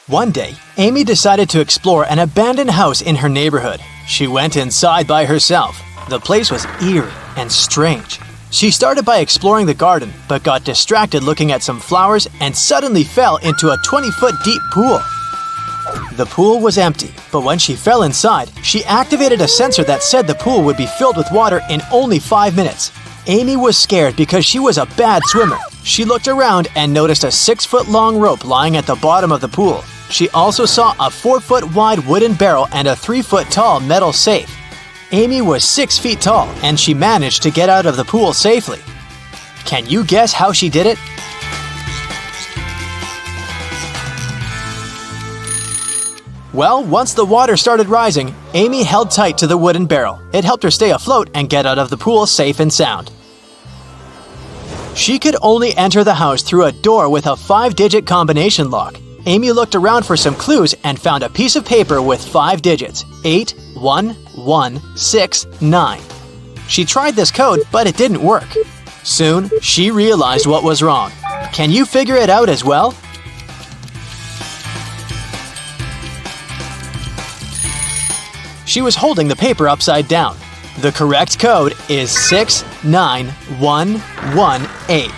One day, Amy decided to explore an abandoned house in her neighborhood. She went inside by herself. The place was eerie and strange. She started by exploring the garden, but got distracted looking at some flowers and suddenly fell into a 20-foot deep pool. The pool was empty, but when she fell inside, she activated a sensor that said the pool would be filled with water in only 5 minutes. Amy was scared because she was a bad swimmer. She looked around and noticed a 6-foot-long rope lying at the bottom of the pool. She also saw a 4-foot-wide wooden barrel and a 3-foot-tall metal safe. Amy was 6 feet tall, and she managed to get out of the pool safely. Can you guess how she did it? Well, once the water started rising, Amy held tight to the wooden barrel. It helped her stay afloat and get out of the pool safe and sound. She could only enter the house through a door with a 5-digit combination lock. Amy looked around for some clues and found a piece of paper with 5 digits, 8, 1, 1, 6, 9. She tried this code, but it didn't work. Soon, she realized what was wrong. Can you figure it out as well? She was holding the paper upside down. The correct code is 69118.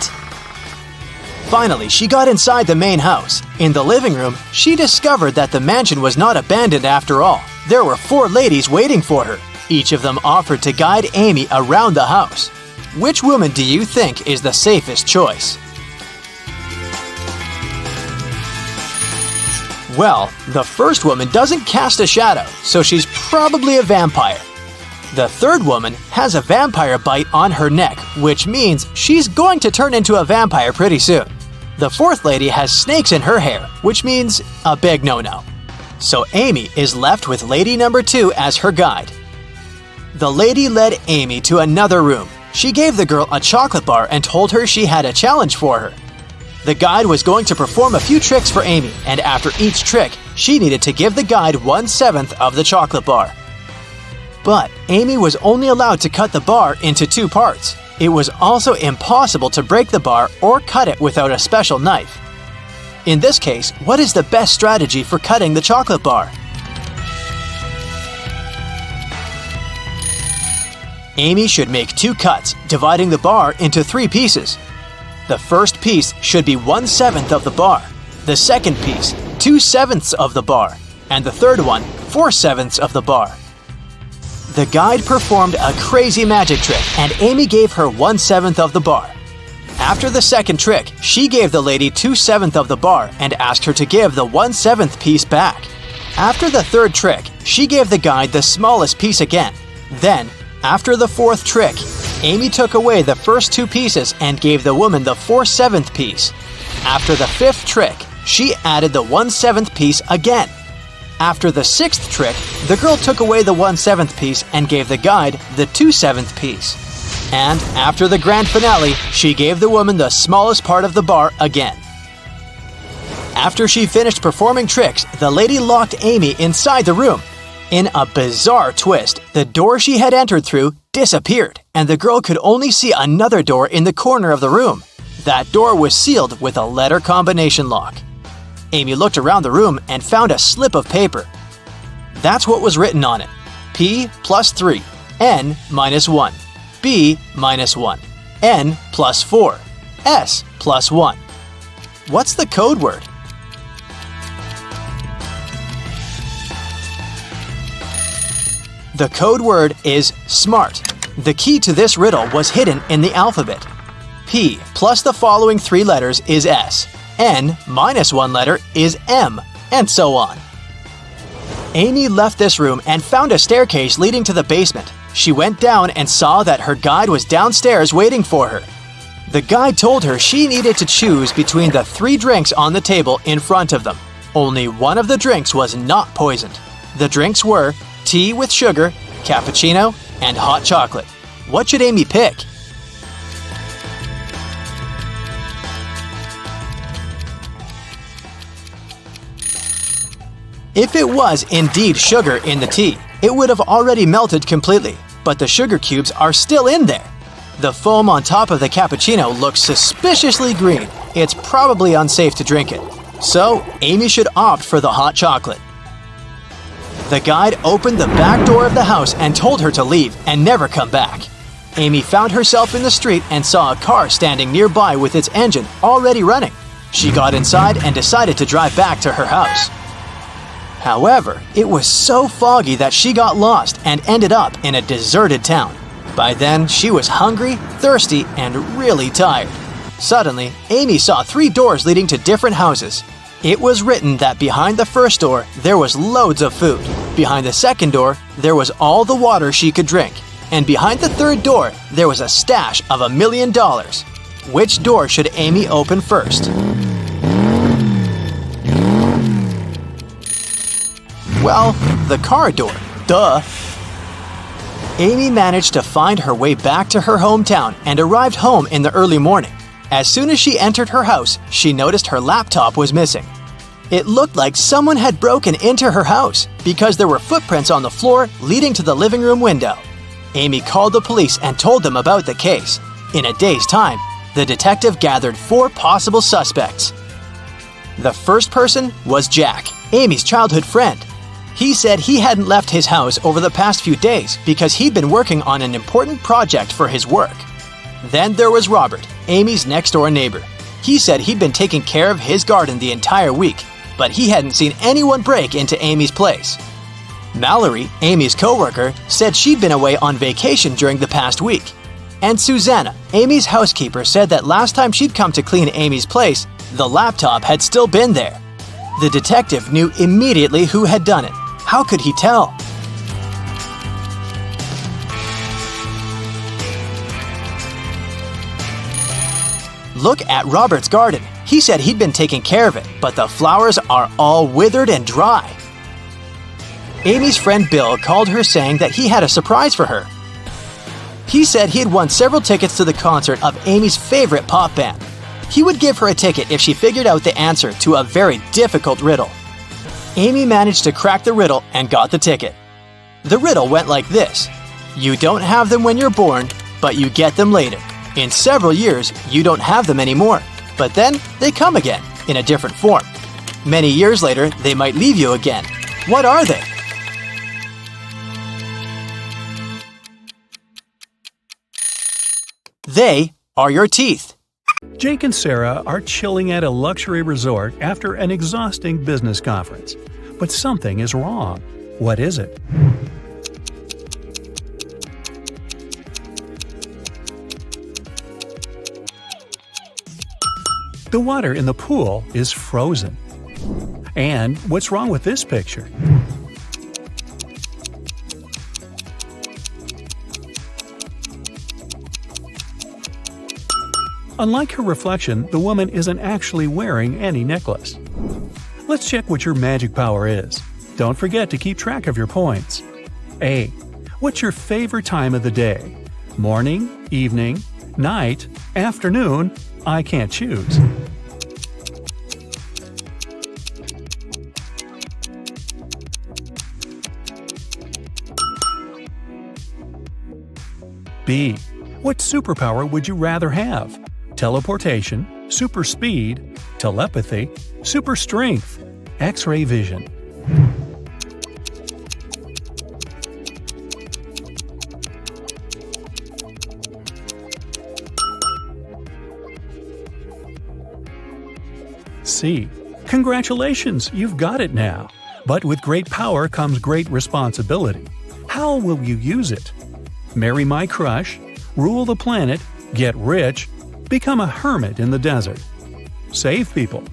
Finally, she got inside the main house. In the living room, she discovered that the mansion was not abandoned after all. There were 4 ladies waiting for her. Each of them offered to guide Amy around the house. Which woman do you think is the safest choice? Well, the first woman doesn't cast a shadow, so she's probably a vampire. The third woman has a vampire bite on her neck, which means she's going to turn into a vampire pretty soon. The fourth lady has snakes in her hair, which means a big no-no. So Amy is left with lady number 2 as her guide. The lady led Amy to another room. She gave the girl a chocolate bar and told her she had a challenge for her. The guide was going to perform a few tricks for Amy, and after each trick, she needed to give the guide 1/7 of the chocolate bar. But Amy was only allowed to cut the bar into 2 parts. It was also impossible to break the bar or cut it without a special knife. In this case, what is the best strategy for cutting the chocolate bar? Amy should make 2 cuts, dividing the bar into 3 pieces. The first piece should be 1/7 of the bar, the second piece 2/7 of the bar, and the third one 4/7 of the bar. The guide performed a crazy magic trick, and Amy gave her 1/7 of the bar. After the second trick, she gave the lady 2/7 of the bar and asked her to give the 1/7 piece back. After the third trick, she gave the guide the smallest piece again. Then, after the fourth trick, Amy took away the first 2 pieces and gave the woman the 4/7 piece. After the 5th trick, she added the 1/7 piece again. After the 6th trick, the girl took away the 1/7 piece and gave the guide the 2/7 piece. And after the grand finale, she gave the woman the smallest part of the bar again. After she finished performing tricks, the lady locked Amy inside the room. In a bizarre twist, the door she had entered through disappeared, and the girl could only see another door in the corner of the room. That door was sealed with a letter combination lock. Amy looked around the room and found a slip of paper. That's what was written on it. P plus 3, N minus 1, B minus 1, N plus 4, S plus 1. What's the code word? The code word is SMART. The key to this riddle was hidden in the alphabet. P plus the following 3 letters is S. N minus 1 letter is M, and so on. Amy left this room and found a staircase leading to the basement. She went down and saw that her guide was downstairs waiting for her. The guide told her she needed to choose between the 3 drinks on the table in front of them. Only one of the drinks was not poisoned. The drinks were tea with sugar, cappuccino, and hot chocolate. What should Amy pick? If it was indeed sugar in the tea, it would have already melted completely, but the sugar cubes are still in there. The foam on top of the cappuccino looks suspiciously green. It's probably unsafe to drink it. So, Amy should opt for the hot chocolate. The guide opened the back door of the house and told her to leave and never come back. Amy found herself in the street and saw a car standing nearby with its engine already running. She got inside and decided to drive back to her house. However, it was so foggy that she got lost and ended up in a deserted town. By then, she was hungry, thirsty, and really tired. Suddenly, Amy saw 3 doors leading to different houses. It was written that behind the first door, there was loads of food. Behind the second door, there was all the water she could drink. And behind the third door, there was a stash of $1 million. Which door should Amy open first? Well, the car door. Duh! Amy managed to find her way back to her hometown and arrived home in the early morning. As soon as she entered her house, she noticed her laptop was missing. It looked like someone had broken into her house because there were footprints on the floor leading to the living room window. Amy called the police and told them about the case. In a day's time, the detective gathered 4 possible suspects. The first person was Jack, Amy's childhood friend. He said he hadn't left his house over the past few days because he'd been working on an important project for his work. Then there was Robert, Amy's next-door neighbor. He said he'd been taking care of his garden the entire week, but he hadn't seen anyone break into Amy's place. Mallory, Amy's coworker, said she'd been away on vacation during the past week. And Susanna, Amy's housekeeper, said that last time she'd come to clean Amy's place, the laptop had still been there. The detective knew immediately who had done it. How could he tell? Look at Robert's garden. He said he'd been taking care of it, but the flowers are all withered and dry. Amy's friend Bill called her saying that he had a surprise for her. He said he had won several tickets to the concert of Amy's favorite pop band. He would give her a ticket if she figured out the answer to a very difficult riddle. Amy managed to crack the riddle and got the ticket. The riddle went like this: you don't have them when you're born, but you get them later. In several years, you don't have them anymore, but then they come again in a different form. Many years later, they might leave you again. What are they? They are your teeth. Jake and Sarah are chilling at a luxury resort after an exhausting business conference. But something is wrong. What is it? The water in the pool is frozen. And what's wrong with this picture? Unlike her reflection, the woman isn't actually wearing any necklace. Let's check what your magic power is. Don't forget to keep track of your points. A. What's your favorite time of the day? Morning, evening, night, afternoon? I can't choose. B. What superpower would you rather have? Teleportation, super speed, telepathy, super strength, X-ray vision. C. Congratulations, you've got it now. But with great power comes great responsibility. How will you use it? Marry my crush, rule the planet, get rich, become a hermit in the desert. Save people.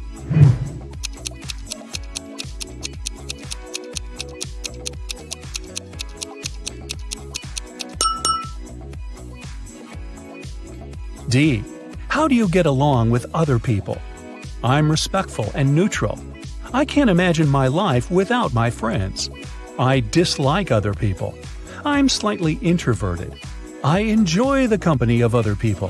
D. How do you get along with other people? I'm respectful and neutral. I can't imagine my life without my friends. I dislike other people. I'm slightly introverted. I enjoy the company of other people.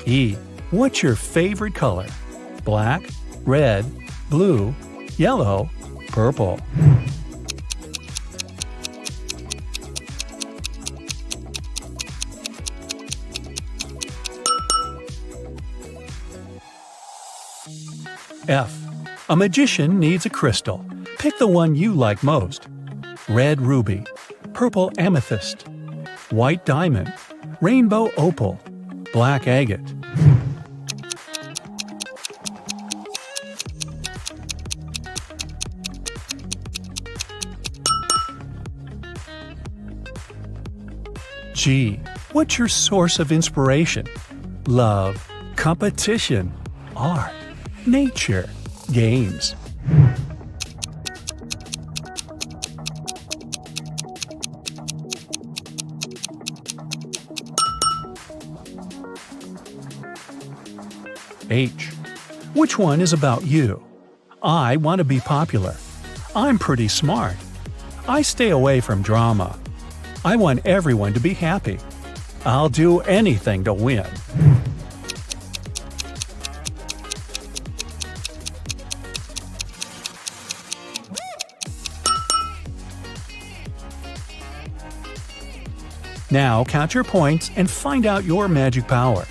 E. What's your favorite color? Black, red, blue, yellow, purple. F. A magician needs a crystal. Pick the one you like most. Red ruby, purple amethyst, white diamond, rainbow opal, black agate. G. What's your source of inspiration? Love, competition, art, nature, games. H. Which one is about you? I want to be popular. I'm pretty smart. I stay away from drama. I want everyone to be happy. I'll do anything to win. Now count your points and find out your magic power.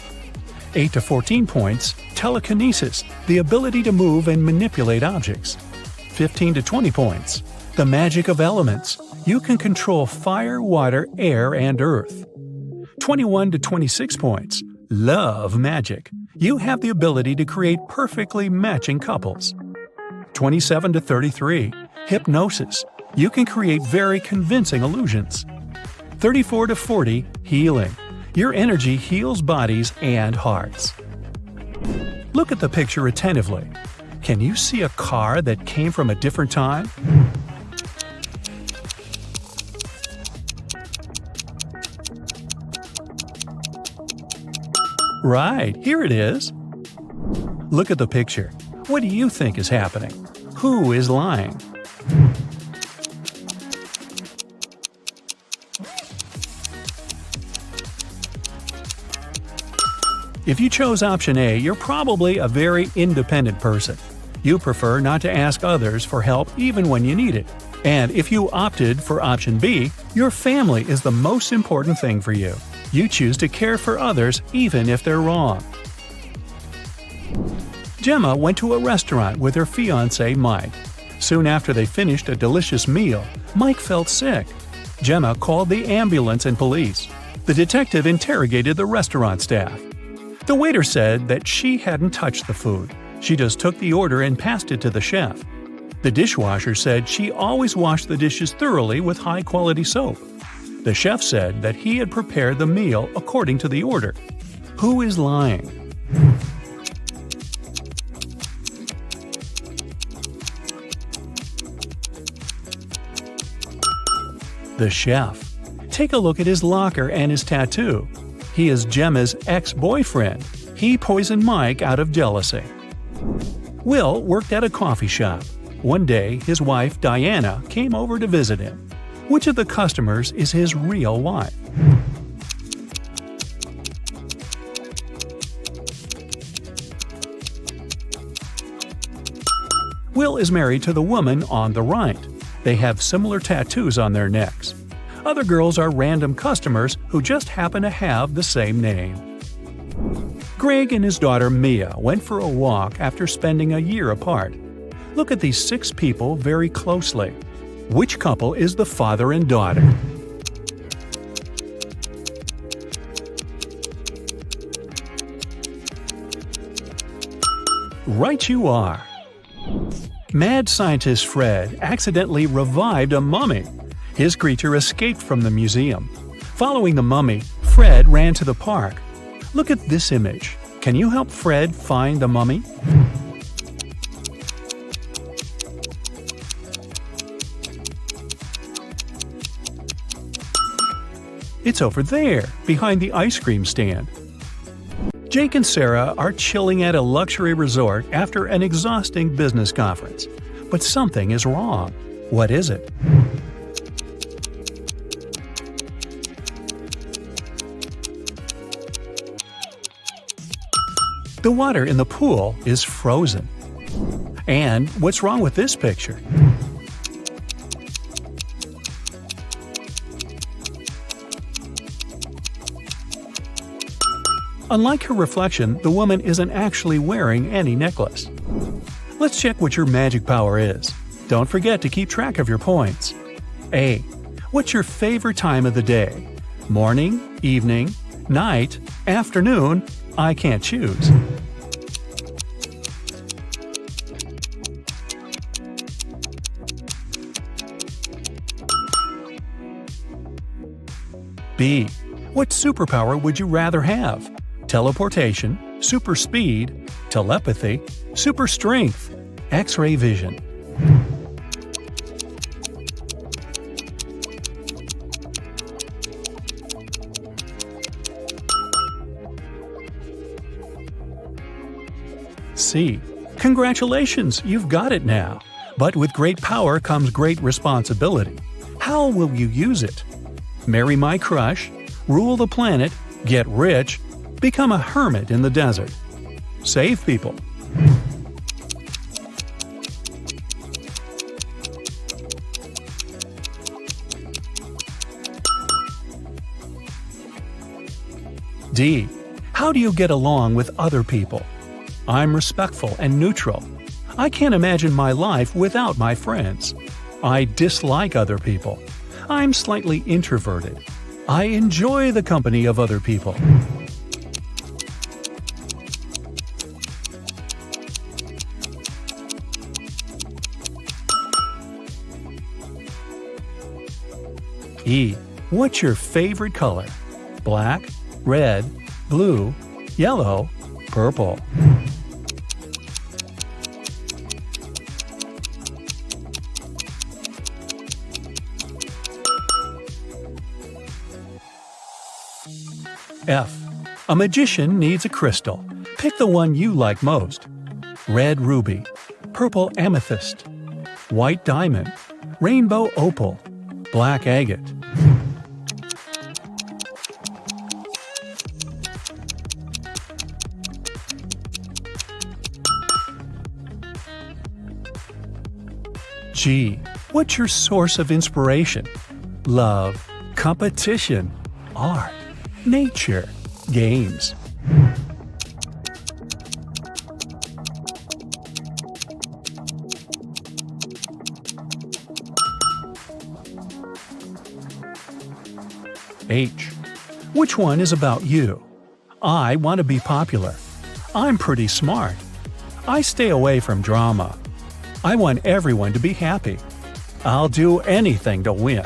8 to 14 points, telekinesis, the ability to move and manipulate objects. 15 to 20 points, the magic of elements. You can control fire, water, air, and earth. 21 to 26 points, love magic. You have the ability to create perfectly matching couples. 27 to 33, hypnosis. You can create very convincing illusions. 34 to 40, healing. Your energy heals bodies and hearts. Look at the picture attentively. Can you see a car that came from a different time? Right, here it is. Look at the picture. What do you think is happening? Who is lying? If you chose option A, you're probably a very independent person. You prefer not to ask others for help even when you need it. And if you opted for option B, your family is the most important thing for you. You choose to care for others even if they're wrong. Gemma went to a restaurant with her fiancé Mike. Soon after they finished a delicious meal, Mike felt sick. Gemma called the ambulance and police. The detective interrogated the restaurant staff. The waiter said that she hadn't touched the food. She just took the order and passed it to the chef. The dishwasher said she always washed the dishes thoroughly with high-quality soap. The chef said that he had prepared the meal according to the order. Who is lying? The chef. Take a look at his locker and his tattoo. He is Gemma's ex-boyfriend. He poisoned Mike out of jealousy. Will worked at a coffee shop. One day, his wife, Diana, came over to visit him. Which of the customers is his real wife? Will is married to the woman on the right. They have similar tattoos on their necks. Other girls are random customers who just happen to have the same name. Greg and his daughter Mia went for a walk after spending a year apart. Look at these 6 people very closely. Which couple is the father and daughter? Right you are! Mad scientist Fred accidentally revived a mummy. His creature escaped from the museum. Following the mummy, Fred ran to the park. Look at this image. Can you help Fred find the mummy? It's over there, behind the ice cream stand. Jake and Sarah are chilling at a luxury resort after an exhausting business conference. But something is wrong. What is it? The water in the pool is frozen. And what's wrong with this picture? Unlike her reflection, the woman isn't actually wearing any necklace. Let's check what your magic power is. Don't forget to keep track of your points. A. What's your favorite time of the day? Morning, evening, night, afternoon? I can't choose. B. What superpower would you rather have? Teleportation, super speed, telepathy, super strength, X-ray vision. C. Congratulations, you've got it now. But with great power comes great responsibility. How will you use it? Marry my crush, rule the planet, get rich, become a hermit in the desert. Save people. D. How do you get along with other people? I'm respectful and neutral. I can't imagine my life without my friends. I dislike other people. I'm slightly introverted. I enjoy the company of other people. E. What's your favorite color? Black, red, blue, yellow, purple. F. A magician needs a crystal. Pick the one you like most. Red ruby, purple amethyst, white diamond, rainbow opal, black agate. G. What's your source of inspiration? Love, competition, art, nature, games. H. Which one is about you? I want to be popular. I'm pretty smart. I stay away from drama. I want everyone to be happy. I'll do anything to win.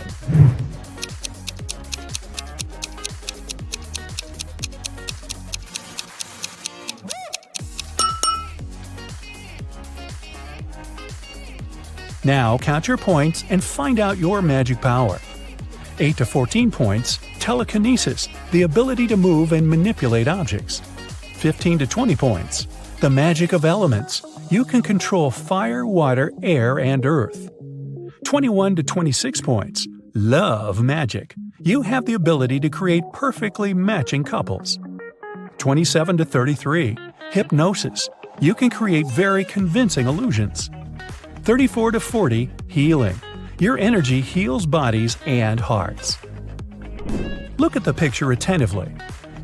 Now count your points and find out your magic power. 8 to 14 points, telekinesis, the ability to move and manipulate objects. 15 to 20 points, the magic of elements. You can control fire, water, air, and earth. 21 to 26 points, love magic. You have the ability to create perfectly matching couples. 27 to 33, hypnosis. You can create very convincing illusions. 34 to 40, healing. Your energy heals bodies and hearts. Look at the picture attentively.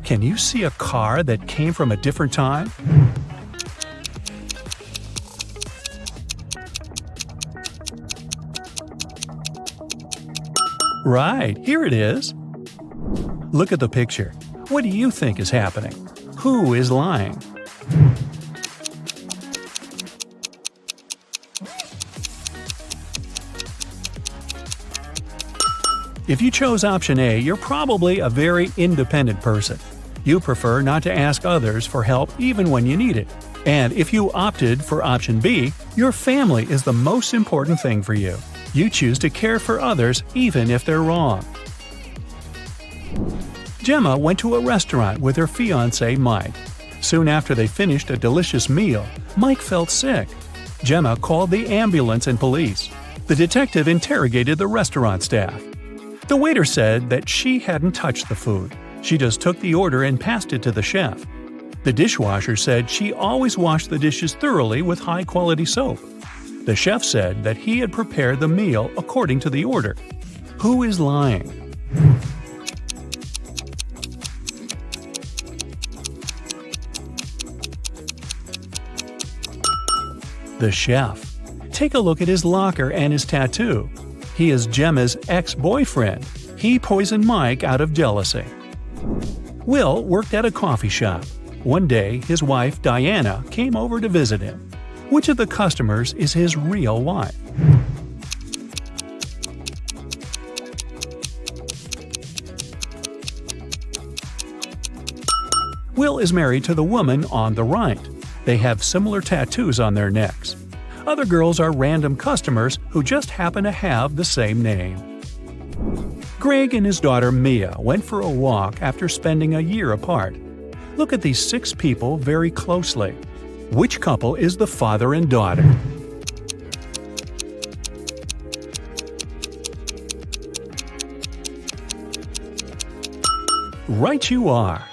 Can you see a car that came from a different time? Right, here it is. Look at the picture. What do you think is happening? Who is lying? If you chose option A, you're probably a very independent person. You prefer not to ask others for help even when you need it. And if you opted for option B, your family is the most important thing for you. You choose to care for others even if they're wrong. Gemma went to a restaurant with her fiancé Mike. Soon after they finished a delicious meal, Mike felt sick. Gemma called the ambulance and police. The detective interrogated the restaurant staff. The waiter said that she hadn't touched the food. She just took the order and passed it to the chef. The dishwasher said she always washed the dishes thoroughly with high-quality soap. The chef said that he had prepared the meal according to the order. Who is lying? The chef. Take a look at his locker and his tattoo. He is Gemma's ex-boyfriend. He poisoned Mike out of jealousy. Will worked at a coffee shop. One day, his wife, Diana, came over to visit him. Which of the customers is his real wife? Will is married to the woman on the right. They have similar tattoos on their necks. Other girls are random customers who just happen to have the same name. Greg and his daughter Mia went for a walk after spending a year apart. Look at these 6 people very closely. Which couple is the father and daughter? Right you are!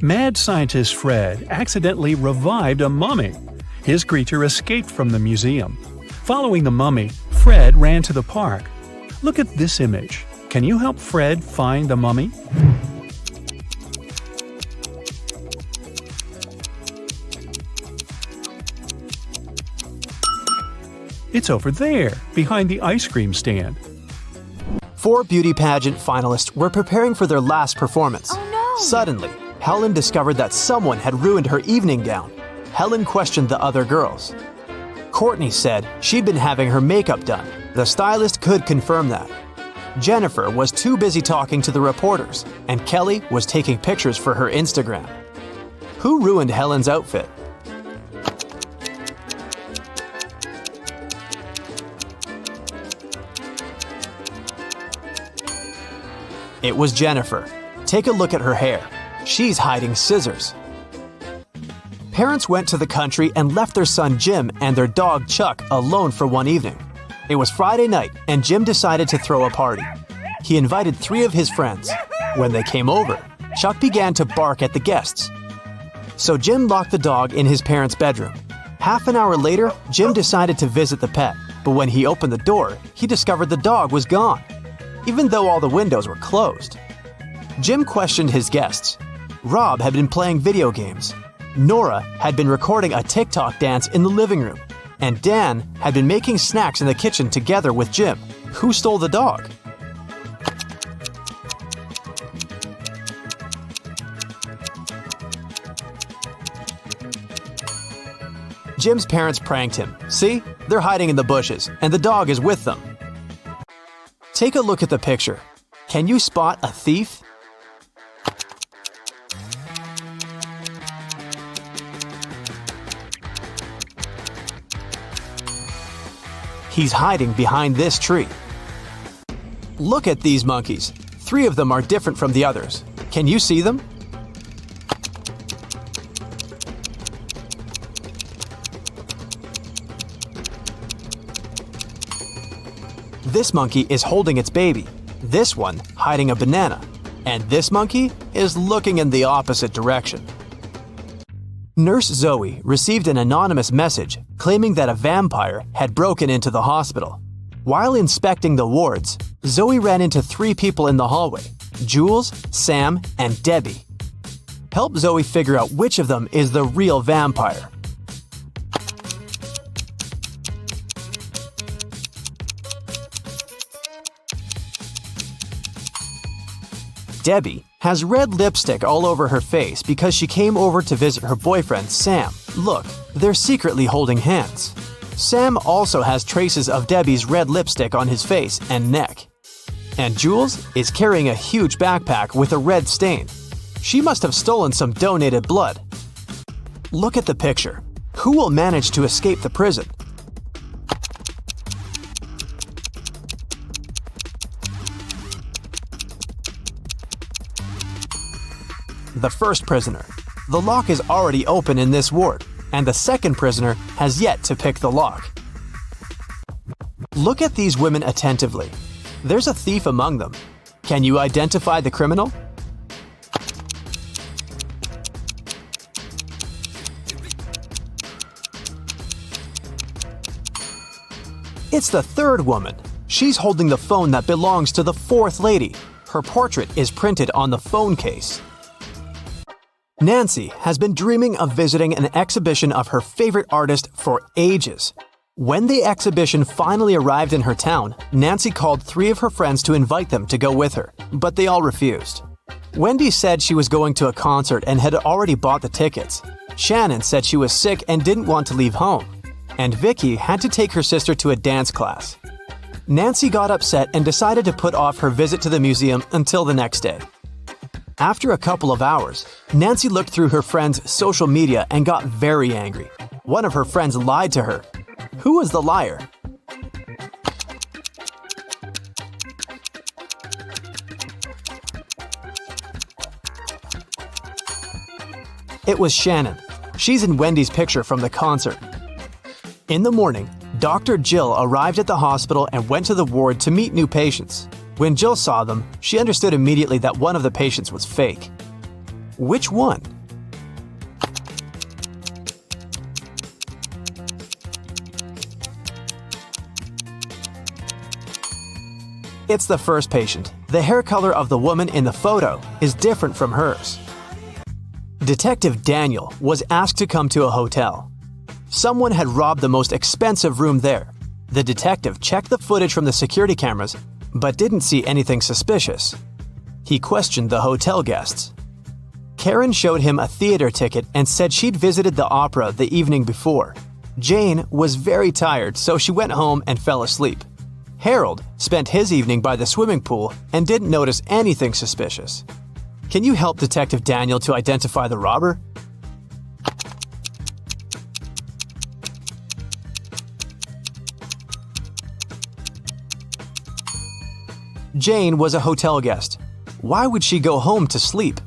Mad scientist Fred accidentally revived a mummy. His creature escaped from the museum. Following the mummy, Fred ran to the park. Look at this image. Can you help Fred find the mummy? It's over there, behind the ice cream stand. 4 beauty pageant finalists were preparing for their last performance. Oh no! Suddenly, Helen discovered that someone had ruined her evening gown. Helen questioned the other girls. Courtney said she'd been having her makeup done. The stylist could confirm that. Jennifer was too busy talking to the reporters, and Kelly was taking pictures for her Instagram. Who ruined Helen's outfit? It was Jennifer. Take a look at her hair. She's hiding scissors. Parents went to the country and left their son Jim and their dog Chuck alone for one evening. It was Friday night and Jim decided to throw a party. He invited 3 of his friends. When they came over, Chuck began to bark at the guests. So Jim locked the dog in his parents' bedroom. Half an hour later, Jim decided to visit the pet, but when he opened the door, he discovered the dog was gone, even though all the windows were closed. Jim questioned his guests. Rob had been playing video games. Nora had been recording a TikTok dance in the living room. And Dan had been making snacks in the kitchen together with Jim. Who stole the dog? Jim's parents pranked him. See? They're hiding in the bushes, and the dog is with them. Take a look at the picture. Can you spot a thief? He's hiding behind this tree. Look at these monkeys. 3 of them are different from the others. Can you see them? This monkey is holding its baby. This one hiding a banana. And this monkey is looking in the opposite direction. Nurse Zoe received an anonymous message claiming that a vampire had broken into the hospital. While inspecting the wards, Zoe ran into 3 people in the hallway: Jules, Sam, and Debbie. Help Zoe figure out which of them is the real vampire. Debbie has red lipstick all over her face because she came over to visit her boyfriend, Sam. Look, they're secretly holding hands. Sam also has traces of Debbie's red lipstick on his face and neck. And Jules is carrying a huge backpack with a red stain. She must have stolen some donated blood. Look at the picture. Who will manage to escape the prison? The first prisoner. The lock is already open in this ward, and the second prisoner has yet to pick the lock. Look at these women attentively. There's a thief among them. Can you identify the criminal? It's the third woman. She's holding the phone that belongs to the fourth lady. Her portrait is printed on the phone case. Nancy has been dreaming of visiting an exhibition of her favorite artist for ages. When the exhibition finally arrived in her town, Nancy called 3 of her friends to invite them to go with her, but they all refused. Wendy said she was going to a concert and had already bought the tickets. Shannon said she was sick and didn't want to leave home. And Vicky had to take her sister to a dance class. Nancy got upset and decided to put off her visit to the museum until the next day. After a couple of hours, Nancy looked through her friend's social media and got very angry. One of her friends lied to her. Who was the liar? It was Shannon. She's in Wendy's picture from the concert. In the morning, Dr. Jill arrived at the hospital and went to the ward to meet new patients. When Jill saw them, she understood immediately that one of the patients was fake. Which one? It's the first patient. The hair color of the woman in the photo is different from hers. Detective Daniel was asked to come to a hotel. Someone had robbed the most expensive room there. The detective checked the footage from the security cameras, but didn't see anything suspicious. He questioned the hotel guests. Karen showed him a theater ticket and said she'd visited the opera the evening before. Jane was very tired, so she went home and fell asleep. Harold spent his evening by the swimming pool and didn't notice anything suspicious. Can you help Detective Daniel to identify the robber? Jane was a hotel guest. Why would she go home to sleep?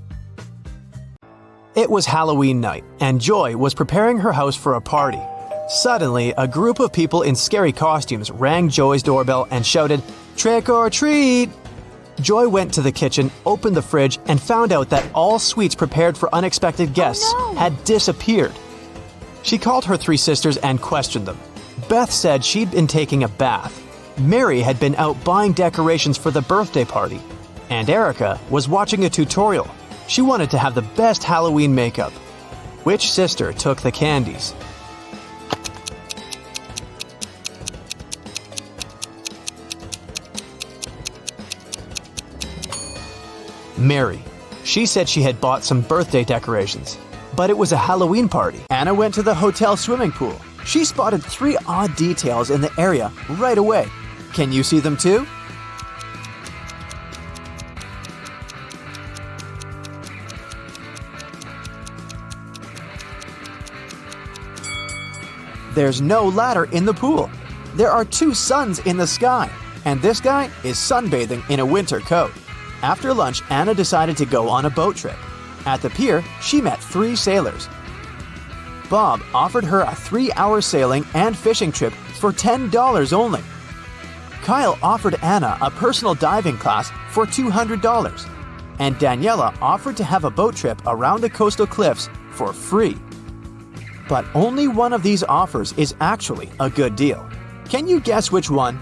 It was Halloween night, and Joy was preparing her house for a party. Suddenly, a group of people in scary costumes rang Joy's doorbell and shouted, "Trick or treat!" Joy went to the kitchen, opened the fridge, and found out that all sweets prepared for unexpected guests had disappeared. She called her 3 sisters and questioned them. Beth said she'd been taking a bath. Mary had been out buying decorations for the birthday party. And Erica was watching a tutorial. She wanted to have the best Halloween makeup. Which sister took the candies? Mary. She said she had bought some birthday decorations. But it was a Halloween party. Anna went to the hotel swimming pool. She spotted 3 odd details in the area right away. Can you see them too? There's no ladder in the pool. There are 2 suns in the sky, and this guy is sunbathing in a winter coat. After lunch, Anna decided to go on a boat trip. At the pier, she met 3 sailors. Bob offered her a 3-hour sailing and fishing trip for $10 only. Kyle offered Anna a personal diving class for $200. And Daniela offered to have a boat trip around the coastal cliffs for free. But only one of these offers is actually a good deal. Can you guess which one?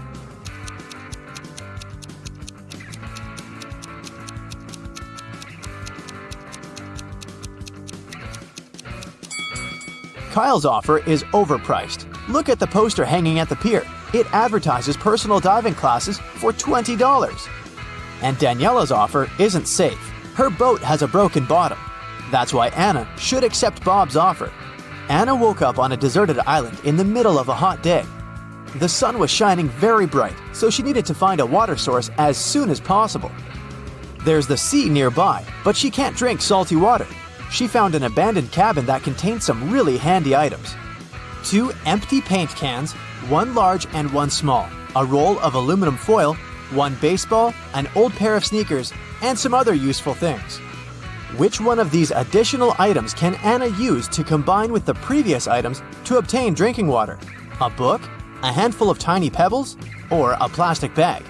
Kyle's offer is overpriced. Look at the poster hanging at the pier. It advertises personal diving classes for $20. And Daniela's offer isn't safe. Her boat has a broken bottom. That's why Anna should accept Bob's offer. Anna woke up on a deserted island in the middle of a hot day. The sun was shining very bright, so she needed to find a water source as soon as possible. There's the sea nearby, but she can't drink salty water. She found an abandoned cabin that contained some really handy items. 2 empty paint cans, 1 large and 1 small, a roll of aluminum foil, 1 baseball, an old pair of sneakers, and some other useful things. Which one of these additional items can Anna use to combine with the previous items to obtain drinking water? A book, a handful of tiny pebbles, or a plastic bag?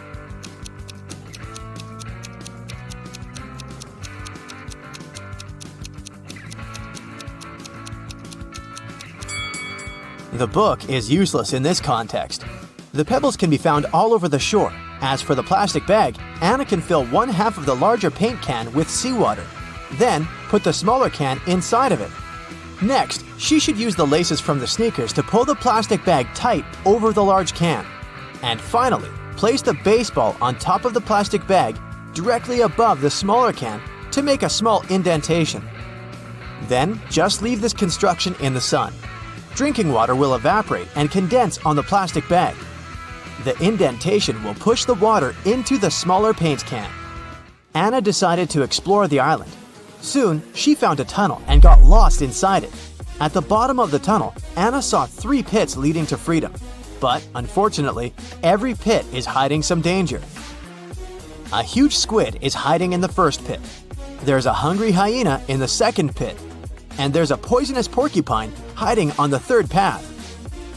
The book is useless in this context. The pebbles can be found all over the shore. As for the plastic bag, Anna can fill 1/2 of the larger paint can with seawater. Then, put the smaller can inside of it. Next, she should use the laces from the sneakers to pull the plastic bag tight over the large can. And finally, place the baseball on top of the plastic bag directly above the smaller can to make a small indentation. Then, just leave this construction in the sun. Drinking water will evaporate and condense on the plastic bag. The indentation will push the water into the smaller paint can. Anna decided to explore the island. Soon, she found a tunnel and got lost inside it. At the bottom of the tunnel, Anna saw 3 pits leading to freedom. But, unfortunately, every pit is hiding some danger. A huge squid is hiding in the first pit. There's a hungry hyena in the second pit. And there's a poisonous porcupine hiding on the third path.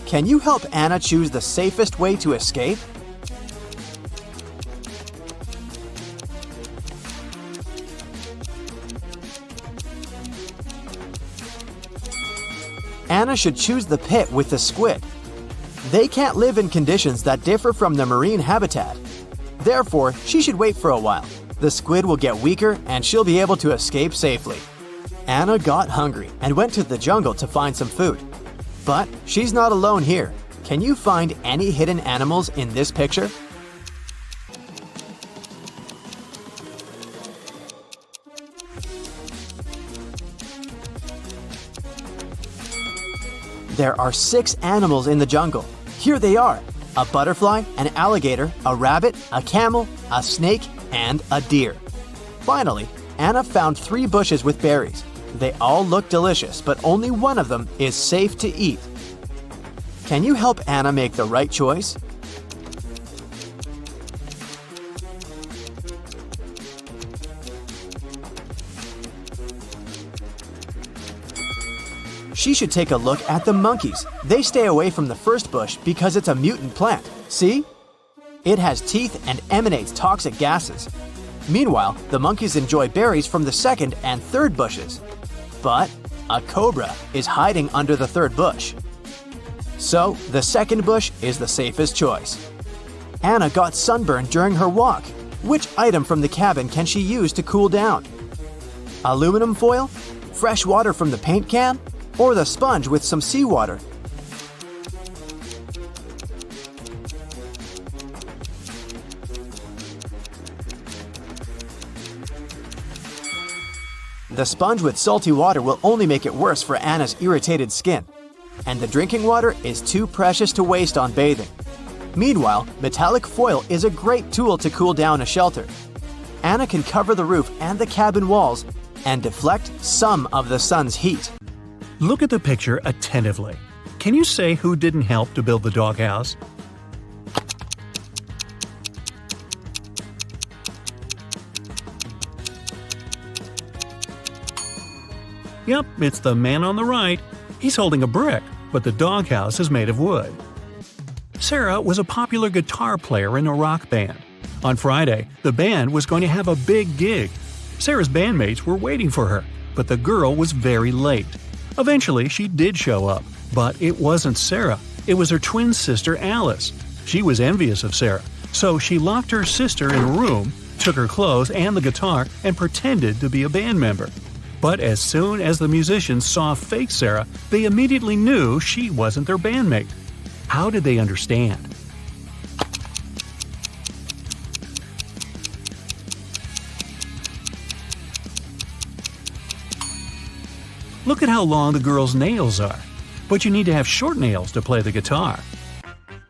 Can you help Anna choose the safest way to escape? Anna should choose the pit with the squid. They can't live in conditions that differ from the marine habitat. Therefore, she should wait for a while. The squid will get weaker and she'll be able to escape safely. Anna got hungry and went to the jungle to find some food. But she's not alone here. Can you find any hidden animals in this picture? There are 6 animals in the jungle. Here they are: a butterfly, an alligator, a rabbit, a camel, a snake, and a deer. Finally, Anna found 3 bushes with berries. They all look delicious, but only one of them is safe to eat. Can you help Anna make the right choice? She should take a look at the monkeys. They stay away from the first bush because it's a mutant plant. See? It has teeth and emanates toxic gases. Meanwhile, the monkeys enjoy berries from the second and third bushes. But a cobra is hiding under the third bush. So, the second bush is the safest choice. Anna got sunburned during her walk. Which item from the cabin can she use to cool down? Aluminum foil? Fresh water from the paint can? Or the sponge with some seawater? The sponge with salty water will only make it worse for Anna's irritated skin. And the drinking water is too precious to waste on bathing. Meanwhile, metallic foil is a great tool to cool down a shelter. Anna can cover the roof and the cabin walls and deflect some of the sun's heat. Look at the picture attentively. Can you say who didn't help to build the doghouse? Yep, it's the man on the right. He's holding a brick, but the doghouse is made of wood. Sarah was a popular guitar player in a rock band. On Friday, the band was going to have a big gig. Sarah's bandmates were waiting for her, but the girl was very late. Eventually, she did show up, but it wasn't Sarah. It was her twin sister, Alice. She was envious of Sarah, so she locked her sister in a room, took her clothes and the guitar, and pretended to be a band member. But as soon as the musicians saw fake Sarah, they immediately knew she wasn't their bandmate. How did they understand? Look at how long the girl's nails are. But you need to have short nails to play the guitar.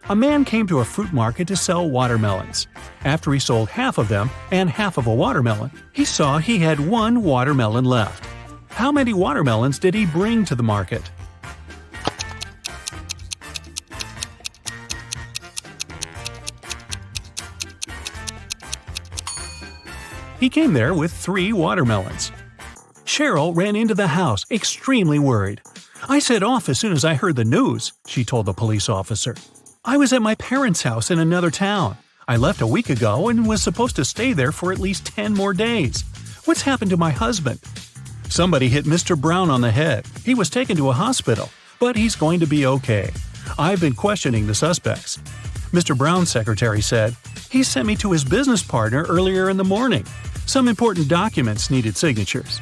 A man came to a fruit market to sell watermelons. After he sold half of them and half of a watermelon, he saw he had 1 watermelon left. How many watermelons did he bring to the market? He came there with 3 watermelons. Cheryl ran into the house, extremely worried. "I set off as soon as I heard the news," she told the police officer. "I was at my parents' house in another town. I left a week ago and was supposed to stay there for at least 10 more days. What's happened to my husband?" "Somebody hit Mr. Brown on the head. He was taken to a hospital, but he's going to be okay. I've been questioning the suspects." Mr. Brown's secretary said, "He sent me to his business partner earlier in the morning. Some important documents needed signatures.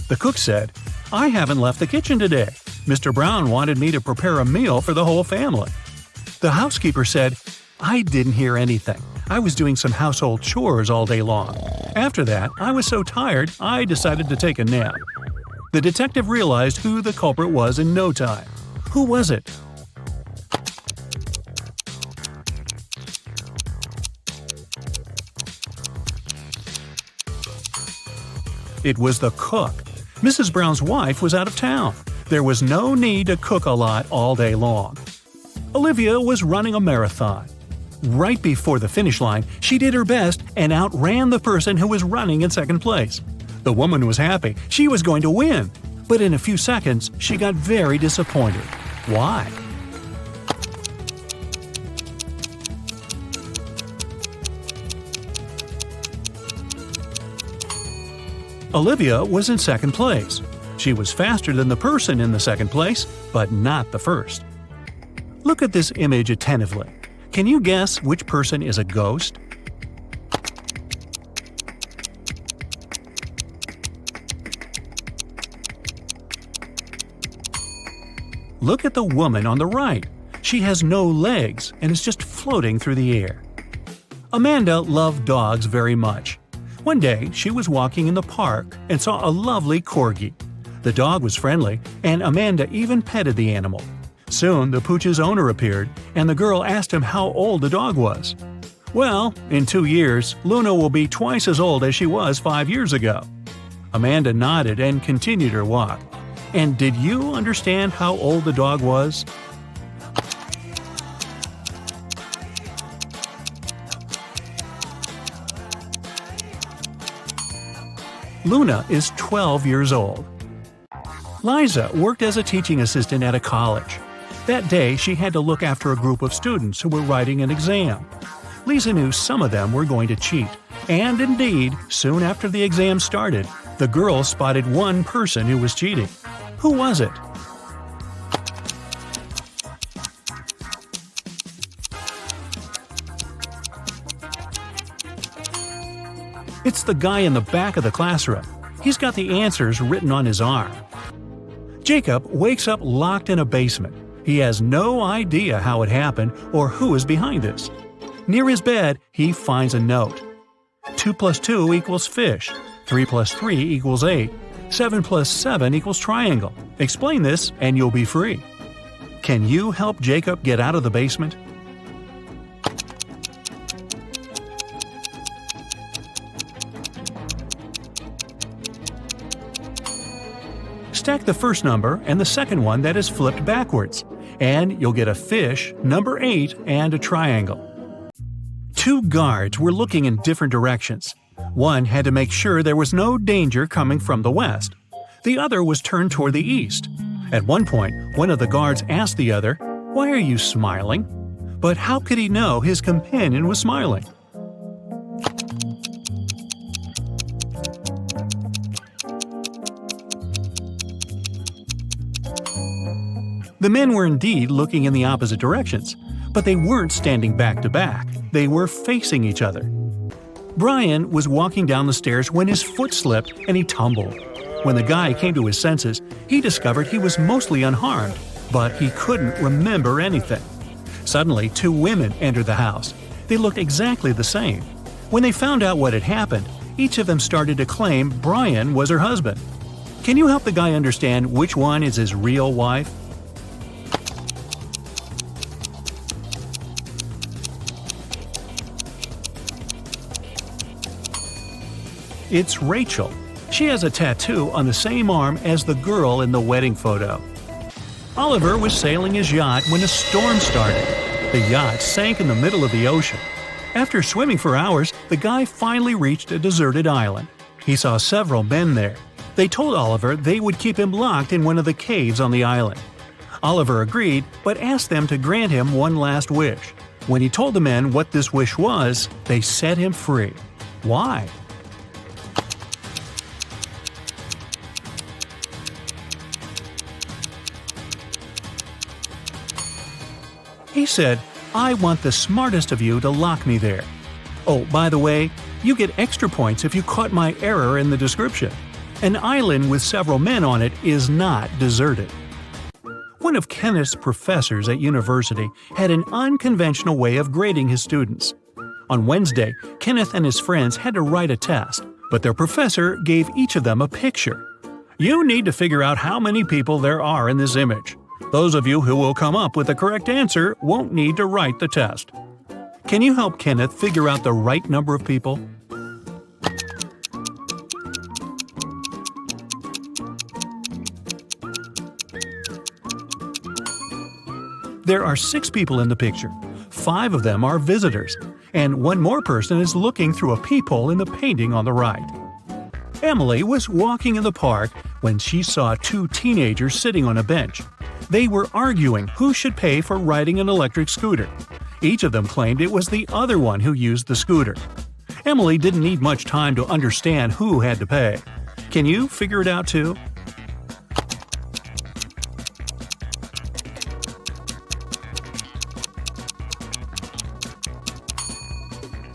The cook said, "I haven't left the kitchen today. Mr. Brown wanted me to prepare a meal for the whole family." The housekeeper said, "I didn't hear anything. I was doing some household chores all day long. After that, I was so tired I decided to take a nap." The detective realized who the culprit was in no time. Who was it? It was the cook. Mrs. Brown's wife was out of town. There was no need to cook a lot all day long. Olivia was running a marathon. Right before the finish line, she did her best and outran the person who was running in second place. The woman was happy. She was going to win. But in a few seconds, she got very disappointed. Why? Olivia was in second place. She was faster than the person in the second place, but not the first. Look at this image attentively. Can you guess which person is a ghost? Look at the woman on the right. She has no legs and is just floating through the air. Amanda loved dogs very much. One day, she was walking in the park and saw a lovely corgi. The dog was friendly, and Amanda even petted the animal. Soon, the pooch's owner appeared, and the girl asked him how old the dog was. "Well, in 2 years, Luna will be twice as old as she was 5 years ago." Amanda nodded and continued her walk. And did you understand how old the dog was? Luna is 12 years old. Liza worked as a teaching assistant at a college. That day, she had to look after a group of students who were writing an exam. Lisa knew some of them were going to cheat, and indeed, soon after the exam started, the girls spotted one person who was cheating. Who was it? It's the guy in the back of the classroom. He's got the answers written on his arm. Jacob wakes up locked in a basement. He has no idea how it happened or who is behind this. Near his bed, he finds a note. 2 + 2 equals fish. 3 + 3 equals 8. 7 + 7 equals triangle. Explain this and you'll be free. Can you help Jacob get out of the basement? Stack the first number and the second one that is flipped backwards, and you'll get a fish, number 8, and a triangle. 2 guards were looking in different directions. One had to make sure there was no danger coming from the west. The other was turned toward the east. At one point, one of the guards asked the other, "Why are you smiling?" But how could he know his companion was smiling? The men were indeed looking in the opposite directions, but they weren't standing back to back. They were facing each other. Brian was walking down the stairs when his foot slipped and he tumbled. When the guy came to his senses, he discovered he was mostly unharmed, but he couldn't remember anything. Suddenly, 2 women entered the house. They looked exactly the same. When they found out what had happened, each of them started to claim Brian was her husband. Can you help the guy understand which one is his real wife? It's Rachel. She has a tattoo on the same arm as the girl in the wedding photo. Oliver was sailing his yacht when a storm started. The yacht sank in the middle of the ocean. After swimming for hours, the guy finally reached a deserted island. He saw several men there. They told Oliver they would keep him locked in one of the caves on the island. Oliver agreed, but asked them to grant him one last wish. When he told the men what this wish was, they set him free. Why? He said, "I want the smartest of you to lock me there. Oh, by the way, You get extra points if you caught my error in the description. An island with several men on it is not deserted. One of Kenneth's professors at university had an unconventional way of grading his students. On Wednesday, Kenneth and his friends had to write a test, but their professor gave each of them a picture. You need to figure out how many people there are in this image. Those of you who will come up with the correct answer won't need to write the test. Can you help Kenneth figure out the right number of people? There are 6 people in the picture. 5 of them are visitors, and one more person is looking through a peephole in the painting on the right. Emily was walking in the park when she saw 2 teenagers sitting on a bench. They were arguing who should pay for riding an electric scooter. Each of them claimed it was the other one who used the scooter. Emily didn't need much time to understand who had to pay. Can you figure it out too?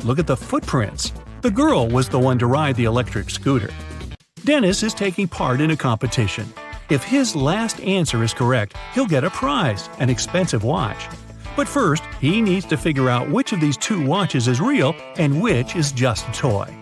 Look at the footprints. The girl was the one to ride the electric scooter. Dennis is taking part in a competition. If his last answer is correct, he'll get a prize, an expensive watch. But first, he needs to figure out which of these 2 watches is real and which is just a toy.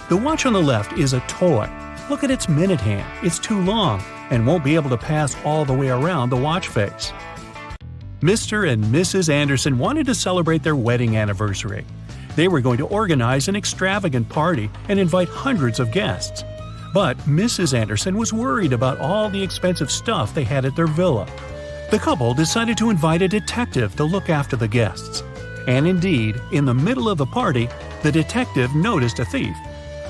The watch on the left is a toy. Look at its minute hand, it's too long and won't be able to pass all the way around the watch face. Mr. and Mrs. Anderson wanted to celebrate their wedding anniversary. They were going to organize an extravagant party and invite hundreds of guests. But Mrs. Anderson was worried about all the expensive stuff they had at their villa. The couple decided to invite a detective to look after the guests. And indeed, in the middle of the party, the detective noticed a thief.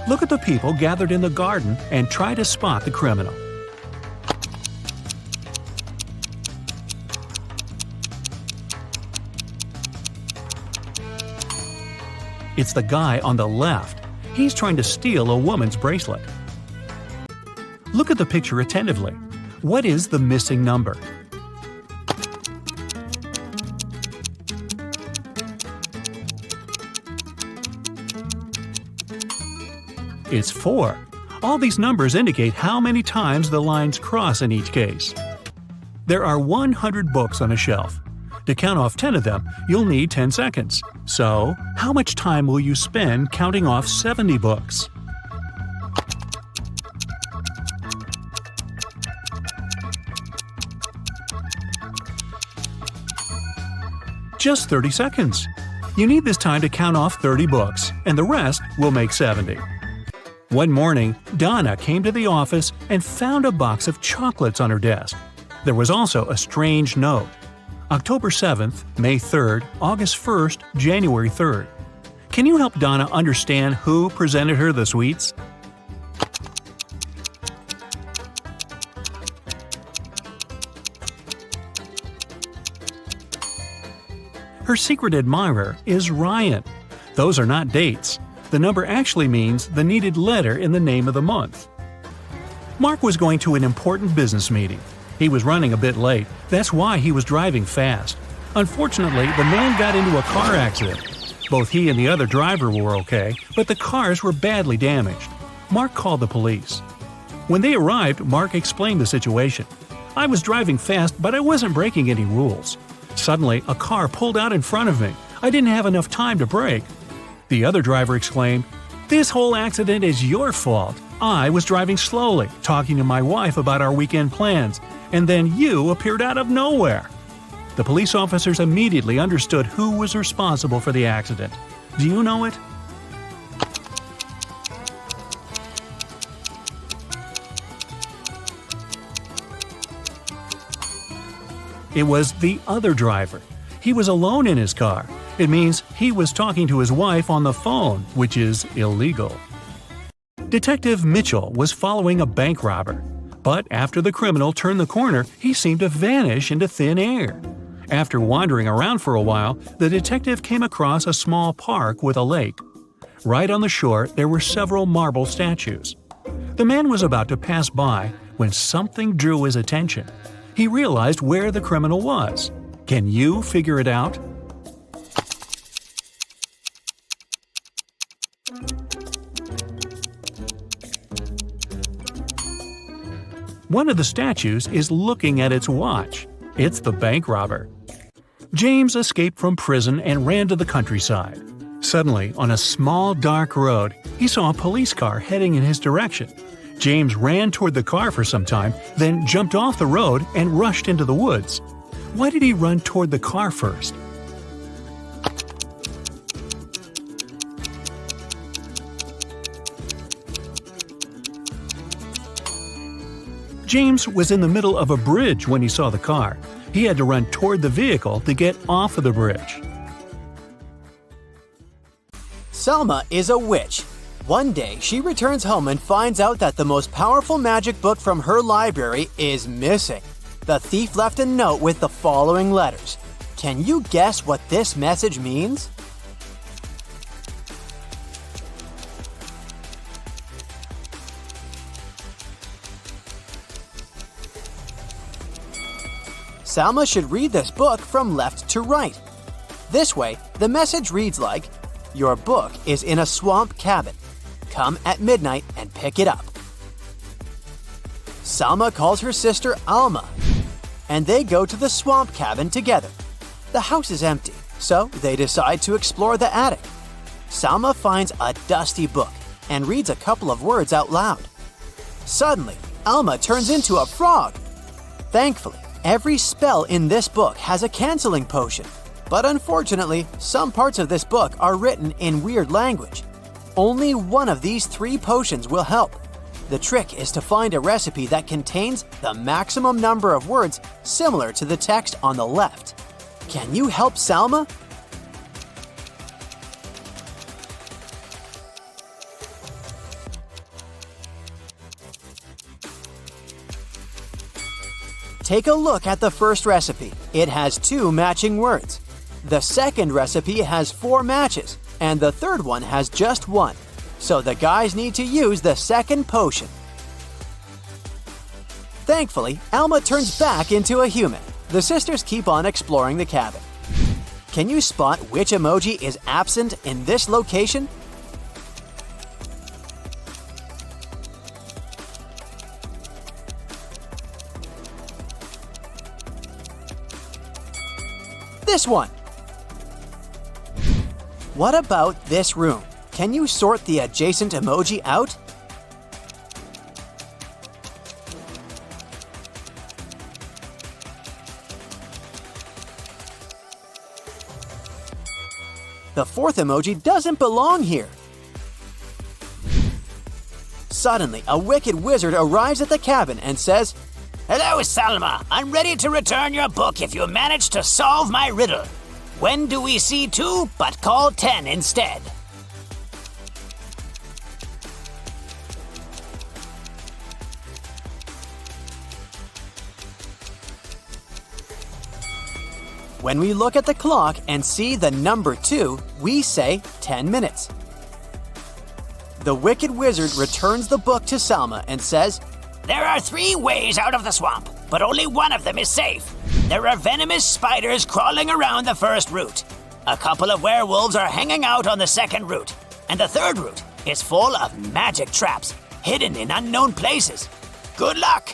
Look at the people gathered in the garden and try to spot the criminal. It's the guy on the left. He's trying to steal a woman's bracelet. Look at the picture attentively. What is the missing number? It's 4. All these numbers indicate how many times the lines cross in each case. There are 100 books on a shelf. To count off 10 of them, you'll need 10 seconds. So, how much time will you spend counting off 70 books? Just 30 seconds. You need this time to count off 30 books, and the rest will make 70. One morning, Donna came to the office and found a box of chocolates on her desk. There was also a strange note. October 7th, May 3rd, August 1st, January 3rd. Can you help Donna understand who presented her the sweets? Her secret admirer is Ryan. Those are not dates. The number actually means the needed letter in the name of the month. Mark was going to an important business meeting. He was running a bit late. That's why he was driving fast. Unfortunately, the man got into a car accident. Both he and the other driver were okay, but the cars were badly damaged. Mark called the police. When they arrived, Mark explained the situation. I was driving fast, but I wasn't breaking any rules. Suddenly, a car pulled out in front of me. I didn't have enough time to brake. The other driver exclaimed, "This whole accident is your fault. I was driving slowly, talking to my wife about our weekend plans, and then you appeared out of nowhere." The police officers immediately understood who was responsible for the accident. Do you know it? It was the other driver. He was alone in his car. It means he was talking to his wife on the phone, which is illegal. Detective Mitchell was following a bank robber. But after the criminal turned the corner, he seemed to vanish into thin air. After wandering around for a while, the detective came across a small park with a lake. Right on the shore, there were several marble statues. The man was about to pass by when something drew his attention. He realized where the criminal was. Can you figure it out? One of the statues is looking at its watch. It's the bank robber. James escaped from prison and ran to the countryside. Suddenly, on a small dark road, he saw a police car heading in his direction. James ran toward the car for some time, then jumped off the road and rushed into the woods. Why did he run toward the car first? James was in the middle of a bridge when he saw the car. He had to run toward the vehicle to get off of the bridge. Selma is a witch. One day, she returns home and finds out that the most powerful magic book from her library is missing. The thief left a note with the following letters. Can you guess what this message means? Selma should read this book from left to right. This way, the message reads like, "Your book is in a swamp cabin. Come at midnight and pick it up." Selma calls her sister Alma, and they go to the swamp cabin together. The house is empty, so they decide to explore the attic. Selma finds a dusty book and reads a couple of words out loud. Suddenly, Alma turns into a frog. Thankfully, every spell in this book has a canceling potion, but unfortunately, some parts of this book are written in weird language. Only one of these 3 potions will help. The trick is to find a recipe that contains the maximum number of words similar to the text on the left. Can you help Selma? Take a look at the first recipe. It has 2 matching words. The second recipe has 4 matches, and the third one has just 1. So the guys need to use the second potion. Thankfully, Alma turns back into a human. The sisters keep on exploring the cabin. Can you spot which emoji is absent in this location? This one. What about this room? Can you sort the adjacent emoji out? The fourth emoji doesn't belong here. Suddenly, a wicked wizard arrives at the cabin and says, "Hello, Selma. I'm ready to return your book if you manage to solve my riddle. When do we see 2 but call 10 instead?" When we look at the clock and see the number 2, we say 10 minutes. The wicked wizard returns the book to Selma and says, "There are 3 ways out of the swamp, but only one of them is safe. There are venomous spiders crawling around the first route. A couple of werewolves are hanging out on the second route. And the third route is full of magic traps, hidden in unknown places. Good luck!"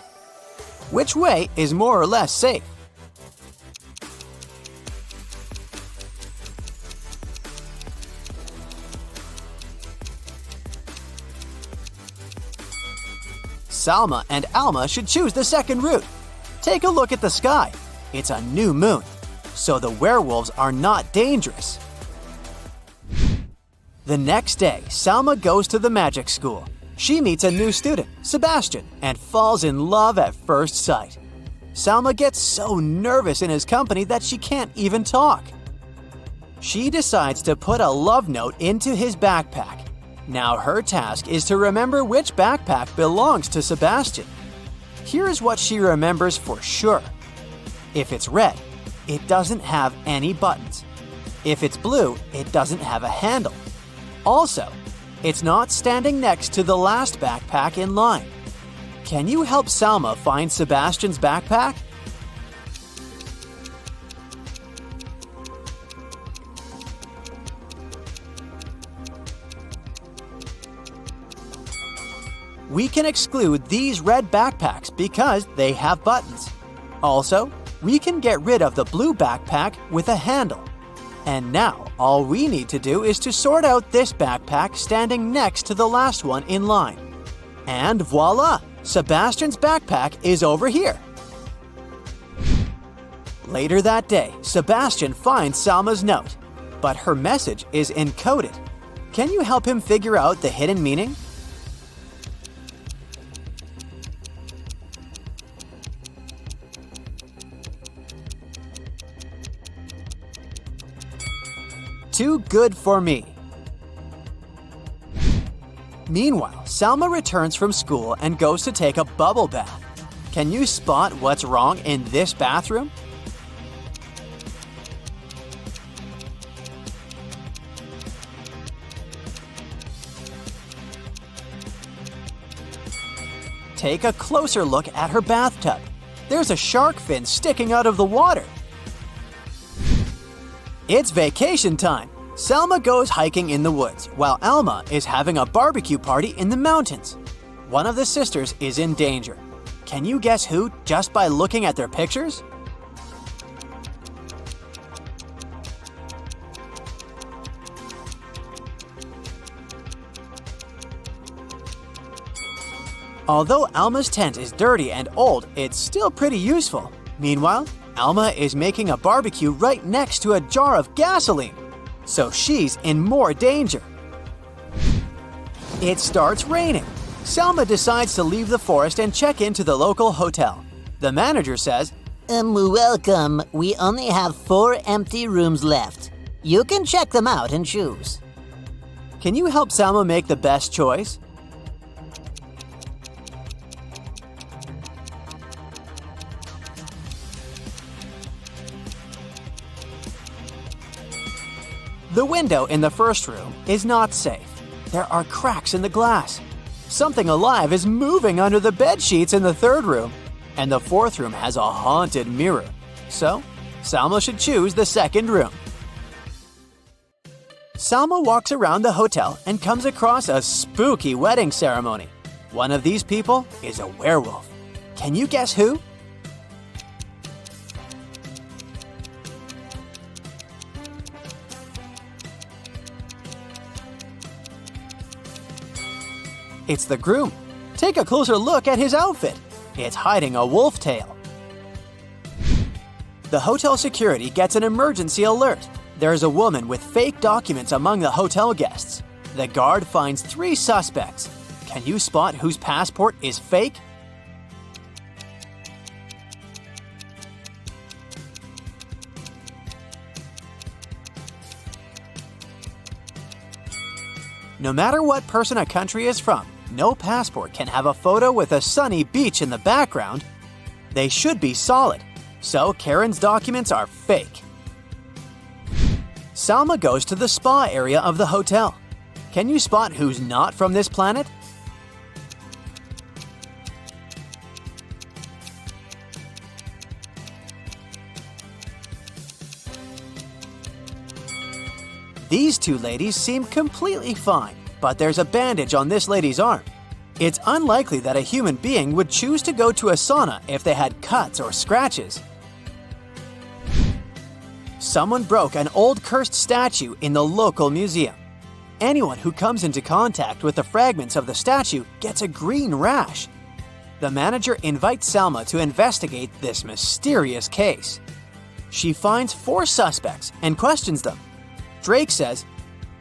Which way is more or less safe? Selma and Alma should choose the second route. Take a look at the sky. It's a new moon, so the werewolves are not dangerous. The next day, Selma goes to the magic school. She meets a new student, Sebastian, and falls in love at first sight. Selma gets so nervous in his company that she can't even talk. She decides to put a love note into his backpack. Now her task is to remember which backpack belongs to Sebastian. Here's what she remembers for sure. If it's red, it doesn't have any buttons. If it's blue, it doesn't have a handle. Also, it's not standing next to the last backpack in line. Can you help Salma find Sebastian's backpack? We can exclude these red backpacks because they have buttons. Also, we can get rid of the blue backpack with a handle. And now, all we need to do is to sort out this backpack standing next to the last one in line. And voila! Sebastian's backpack is over here. Later that day, Sebastian finds Salma's note, but her message is encoded. Can you help him figure out the hidden meaning? Too good for me. Meanwhile, Salma returns from school and goes to take a bubble bath. Can you spot what's wrong in this bathroom? Take a closer look at her bathtub. There's a shark fin sticking out of the water. It's vacation time. Salma goes hiking in the woods, while Alma is having a barbecue party in the mountains. One of the sisters is in danger. Can you guess who just by looking at their pictures? Although Alma's tent is dirty and old, it's still pretty useful. Meanwhile, Alma is making a barbecue right next to a jar of gasoline, so she's in more danger. It starts raining. Salma decides to leave the forest and check into the local hotel. The manager says, Welcome. We only have 4 empty rooms left. You can check them out and choose. "Can you help Salma make the best choice?" The window in the first room is not safe. There are cracks in the glass. Something alive is moving under the bed sheets in the third room. And the fourth room has a haunted mirror. So, Salma should choose the second room. Salma walks around the hotel and comes across a spooky wedding ceremony. One of these people is a werewolf. Can you guess who? It's the groom. Take a closer look at his outfit. It's hiding a wolf tail. The hotel security gets an emergency alert. There's a woman with fake documents among the hotel guests. The guard finds 3 suspects. Can you spot whose passport is fake? No matter what person a country is from, no passport can have a photo with a sunny beach in the background. They should be solid, so Karen's documents are fake. Salma goes to the spa area of the hotel. Can you spot who's not from this planet? These 2 ladies seem completely fine, but there's a bandage on this lady's arm. It's unlikely that a human being would choose to go to a sauna if they had cuts or scratches. Someone broke an old cursed statue in the local museum. Anyone who comes into contact with the fragments of the statue gets a green rash. The manager invites Salma to investigate this mysterious case. She finds 4 suspects and questions them. Drake says,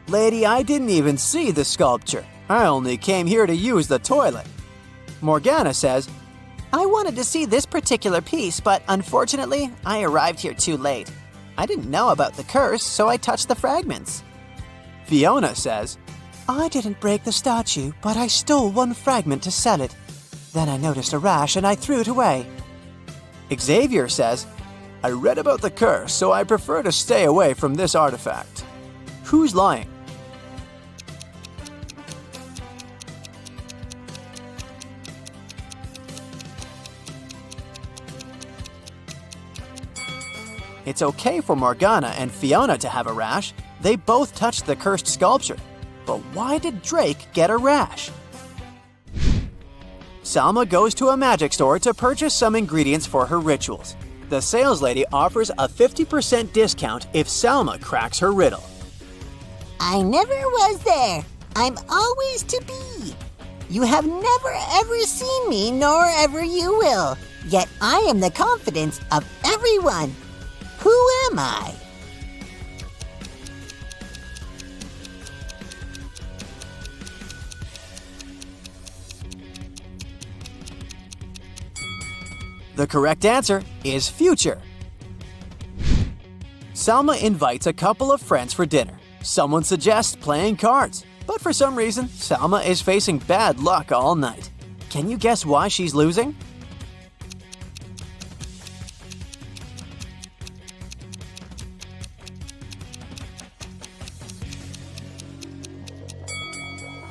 "Lady, I didn't even see the sculpture. I only came here to use the toilet." Morgana says, "I wanted to see this particular piece, but unfortunately, I arrived here too late. I didn't know about the curse, so I touched the fragments." Fiona says, "I didn't break the statue, but I stole 1 fragment to sell it. Then I noticed a rash and I threw it away." Xavier says, "I read about the curse, so I prefer to stay away from this artifact." Who's lying? It's okay for Morgana and Fiona to have a rash. They both touched the cursed sculpture. But why did Drake get a rash? Salma goes to a magic store to purchase some ingredients for her rituals. The sales lady offers a 50% discount if Salma cracks her riddle. I never was there. I'm always to be. You have never ever seen me, nor ever you will. Yet I am the confidence of everyone. Who am I? The correct answer is future. Salma invites a couple of friends for dinner. Someone suggests playing cards, but for some reason, Salma is facing bad luck all night. Can you guess why she's losing?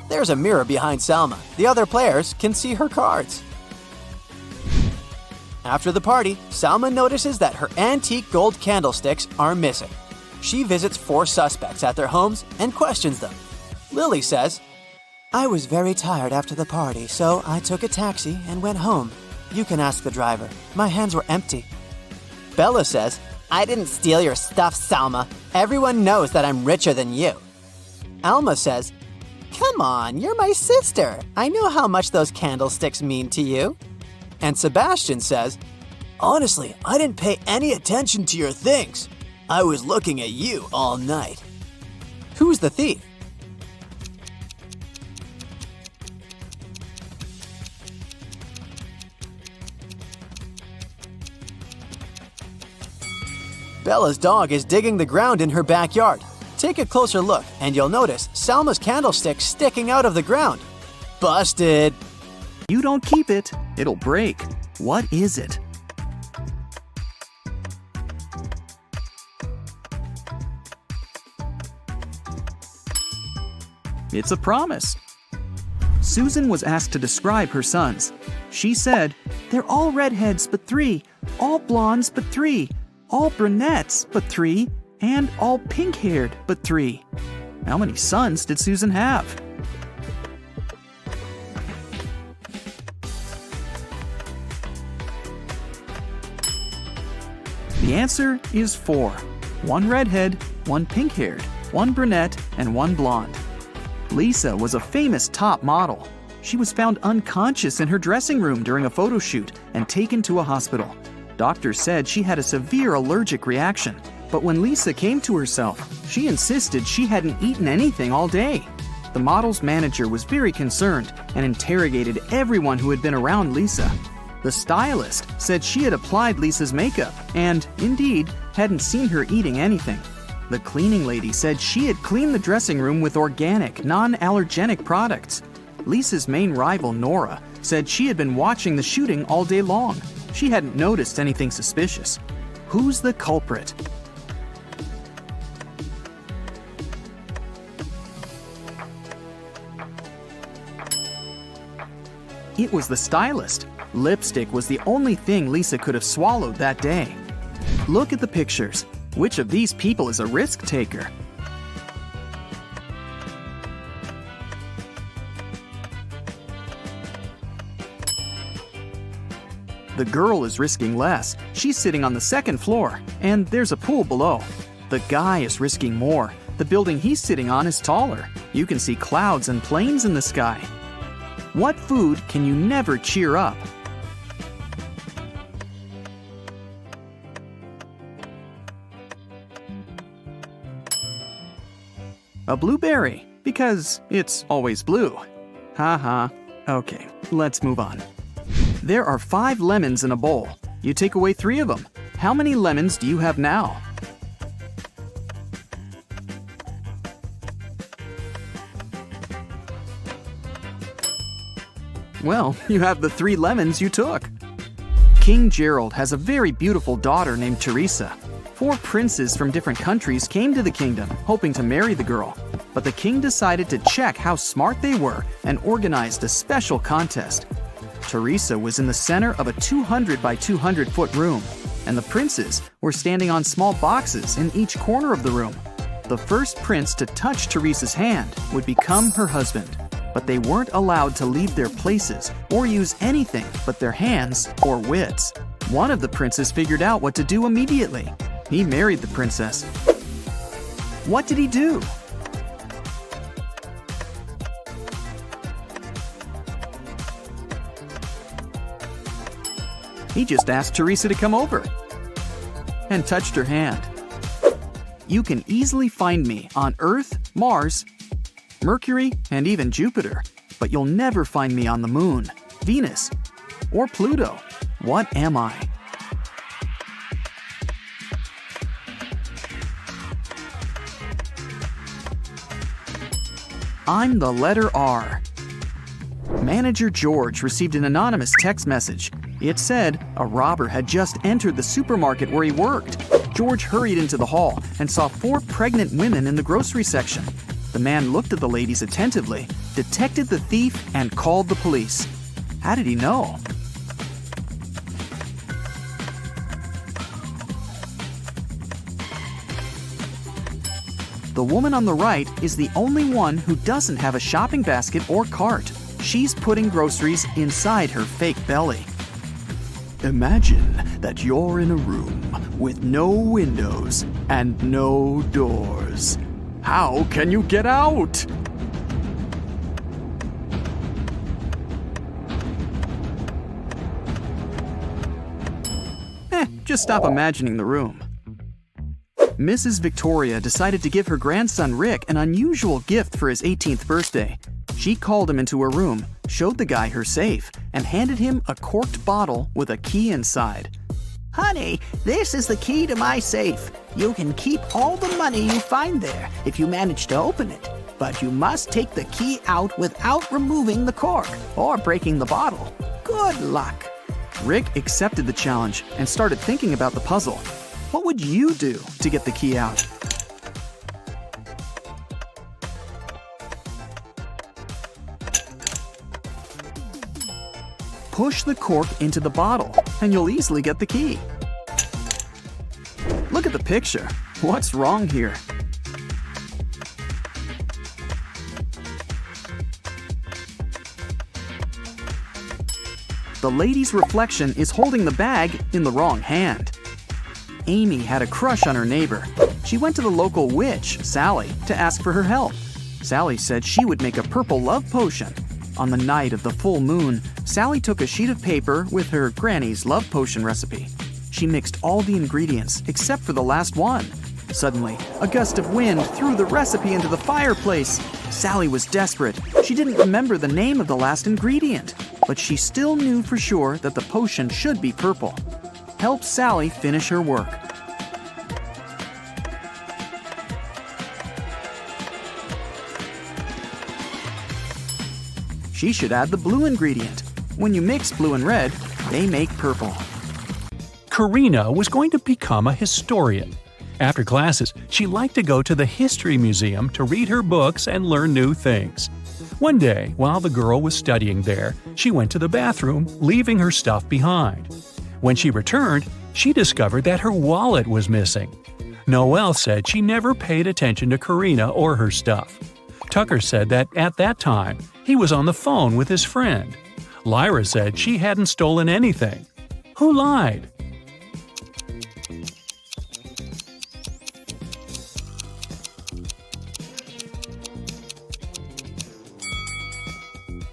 There's a mirror behind Salma. The other players can see her cards. After the party, Salma notices that her antique gold candlesticks are missing. She visits 4 suspects at their homes and questions them. Lily says, "I was very tired after the party, so I took a taxi and went home. You can ask the driver. My hands were empty." Bella says, "I didn't steal your stuff, Salma. Everyone knows that I'm richer than you." Alma says, "Come on, you're my sister. I know how much those candlesticks mean to you." And Sebastian says, "Honestly, I didn't pay any attention to your things. I was looking at you all night." Who's the thief? Bella's dog is digging the ground in her backyard. Take a closer look and you'll notice Salma's candlestick sticking out of the ground. Busted! You don't keep it, it'll break. What is it? It's a promise. Susan was asked to describe her sons. She said, "They're all redheads but 3, all blondes but 3, all brunettes but 3, and all pink-haired but 3. How many sons did Susan have? The answer is 4. 1 redhead, 1 pink-haired, 1 brunette, and 1 blonde. Lisa was a famous top model. She was found unconscious in her dressing room during a photo shoot and taken to a hospital. Doctors said she had a severe allergic reaction, but when Lisa came to herself, she insisted she hadn't eaten anything all day. The model's manager was very concerned and interrogated everyone who had been around Lisa. The stylist said she had applied Lisa's makeup and, indeed, hadn't seen her eating anything. The cleaning lady said she had cleaned the dressing room with organic, non-allergenic products. Lisa's main rival, Nora, said she had been watching the shooting all day long. She hadn't noticed anything suspicious. Who's the culprit? It was the stylist. Lipstick was the only thing Lisa could have swallowed that day. Look at the pictures. Which of these people is a risk taker? The girl is risking less. She's sitting on the 2nd floor, and there's a pool below. The guy is risking more. The building he's sitting on is taller. You can see clouds and planes in the sky. What food can you never cheer up? A blueberry, because it's always blue. Haha. Okay, let's move on. There are 5 lemons in a bowl. You take away 3 of them. How many lemons do you have now? Well, you have the 3 lemons you took. King Gerald has a very beautiful daughter named Teresa. 4 princes from different countries came to the kingdom, hoping to marry the girl. But the king decided to check how smart they were and organized a special contest. Teresa was in the center of a 200 by 200 foot room, and the princes were standing on small boxes in each corner of the room. The first prince to touch Teresa's hand would become her husband, but they weren't allowed to leave their places or use anything but their hands or wits. One of the princes figured out what to do immediately. He married the princess. What did he do? He just asked Teresa to come over and touched her hand. You can easily find me on Earth, Mars, Mercury, and even Jupiter, but you'll never find me on the Moon, Venus, or Pluto. What am I? I'm the letter R. Manager George received an anonymous text message. It said a robber had just entered the supermarket where he worked. George hurried into the hall and saw 4 pregnant women in the grocery section. The man looked at the ladies attentively, detected the thief, and called the police. How did he know? The woman on the right is the only one who doesn't have a shopping basket or cart. She's putting groceries inside her fake belly. Imagine that you're in a room with no windows and no doors. How can you get out? Just stop imagining the room. Mrs. Victoria decided to give her grandson Rick an unusual gift for his 18th birthday. She called him into her room, showed the guy her safe, and handed him a corked bottle with a key inside. Honey, this is the key to my safe. You can keep all the money you find there if you manage to open it. But you must take the key out without removing the cork or breaking the bottle. Good luck. Rick accepted the challenge and started thinking about the puzzle. What would you do to get the key out? Push the cork into the bottle, and you'll easily get the key. Look at the picture. What's wrong here? The lady's reflection is holding the bag in the wrong hand. Amy had a crush on her neighbor. She went to the local witch, Sally, to ask for her help. Sally said she would make a purple love potion. On the night of the full moon, Sally took a sheet of paper with her granny's love potion recipe. She mixed all the ingredients except for the last one. Suddenly, a gust of wind threw the recipe into the fireplace. Sally was desperate. She didn't remember the name of the last ingredient, but she still knew for sure that the potion should be purple. Help Sally finish her work. She should add the blue ingredient. When you mix blue and red, they make purple. Karina was going to become a historian. After classes, she liked to go to the History Museum to read her books and learn new things. One day, while the girl was studying there, she went to the bathroom, leaving her stuff behind. When she returned, she discovered that her wallet was missing. Noelle said she never paid attention to Karina or her stuff. Tucker said that at that time, he was on the phone with his friend. Lyra said she hadn't stolen anything. Who lied?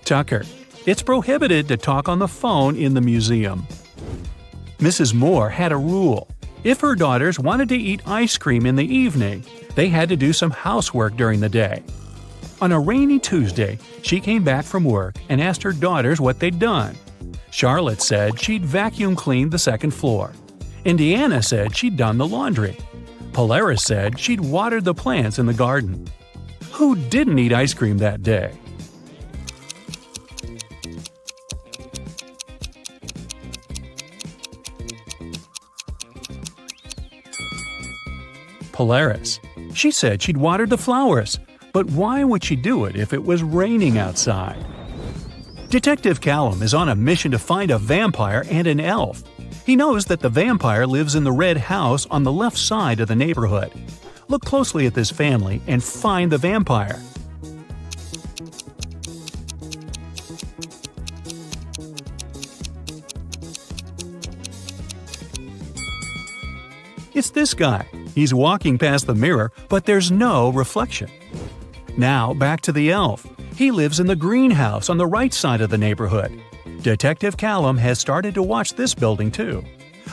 Tucker. It's prohibited to talk on the phone in the museum. Mrs. Moore had a rule. If her daughters wanted to eat ice cream in the evening, they had to do some housework during the day. On a rainy Tuesday, she came back from work and asked her daughters what they'd done. Charlotte said she'd vacuum cleaned the second floor. Indiana said she'd done the laundry. Polaris said she'd watered the plants in the garden. Who didn't eat ice cream that day? Polaris. She said she'd watered the flowers, but why would she do it if it was raining outside? Detective Callum is on a mission to find a vampire and an elf. He knows that the vampire lives in the red house on the left side of the neighborhood. Look closely at this family and find the vampire. It's this guy. He's walking past the mirror, but there's no reflection. Now back to the elf. He lives in the greenhouse on the right side of the neighborhood. Detective Callum has started to watch this building too.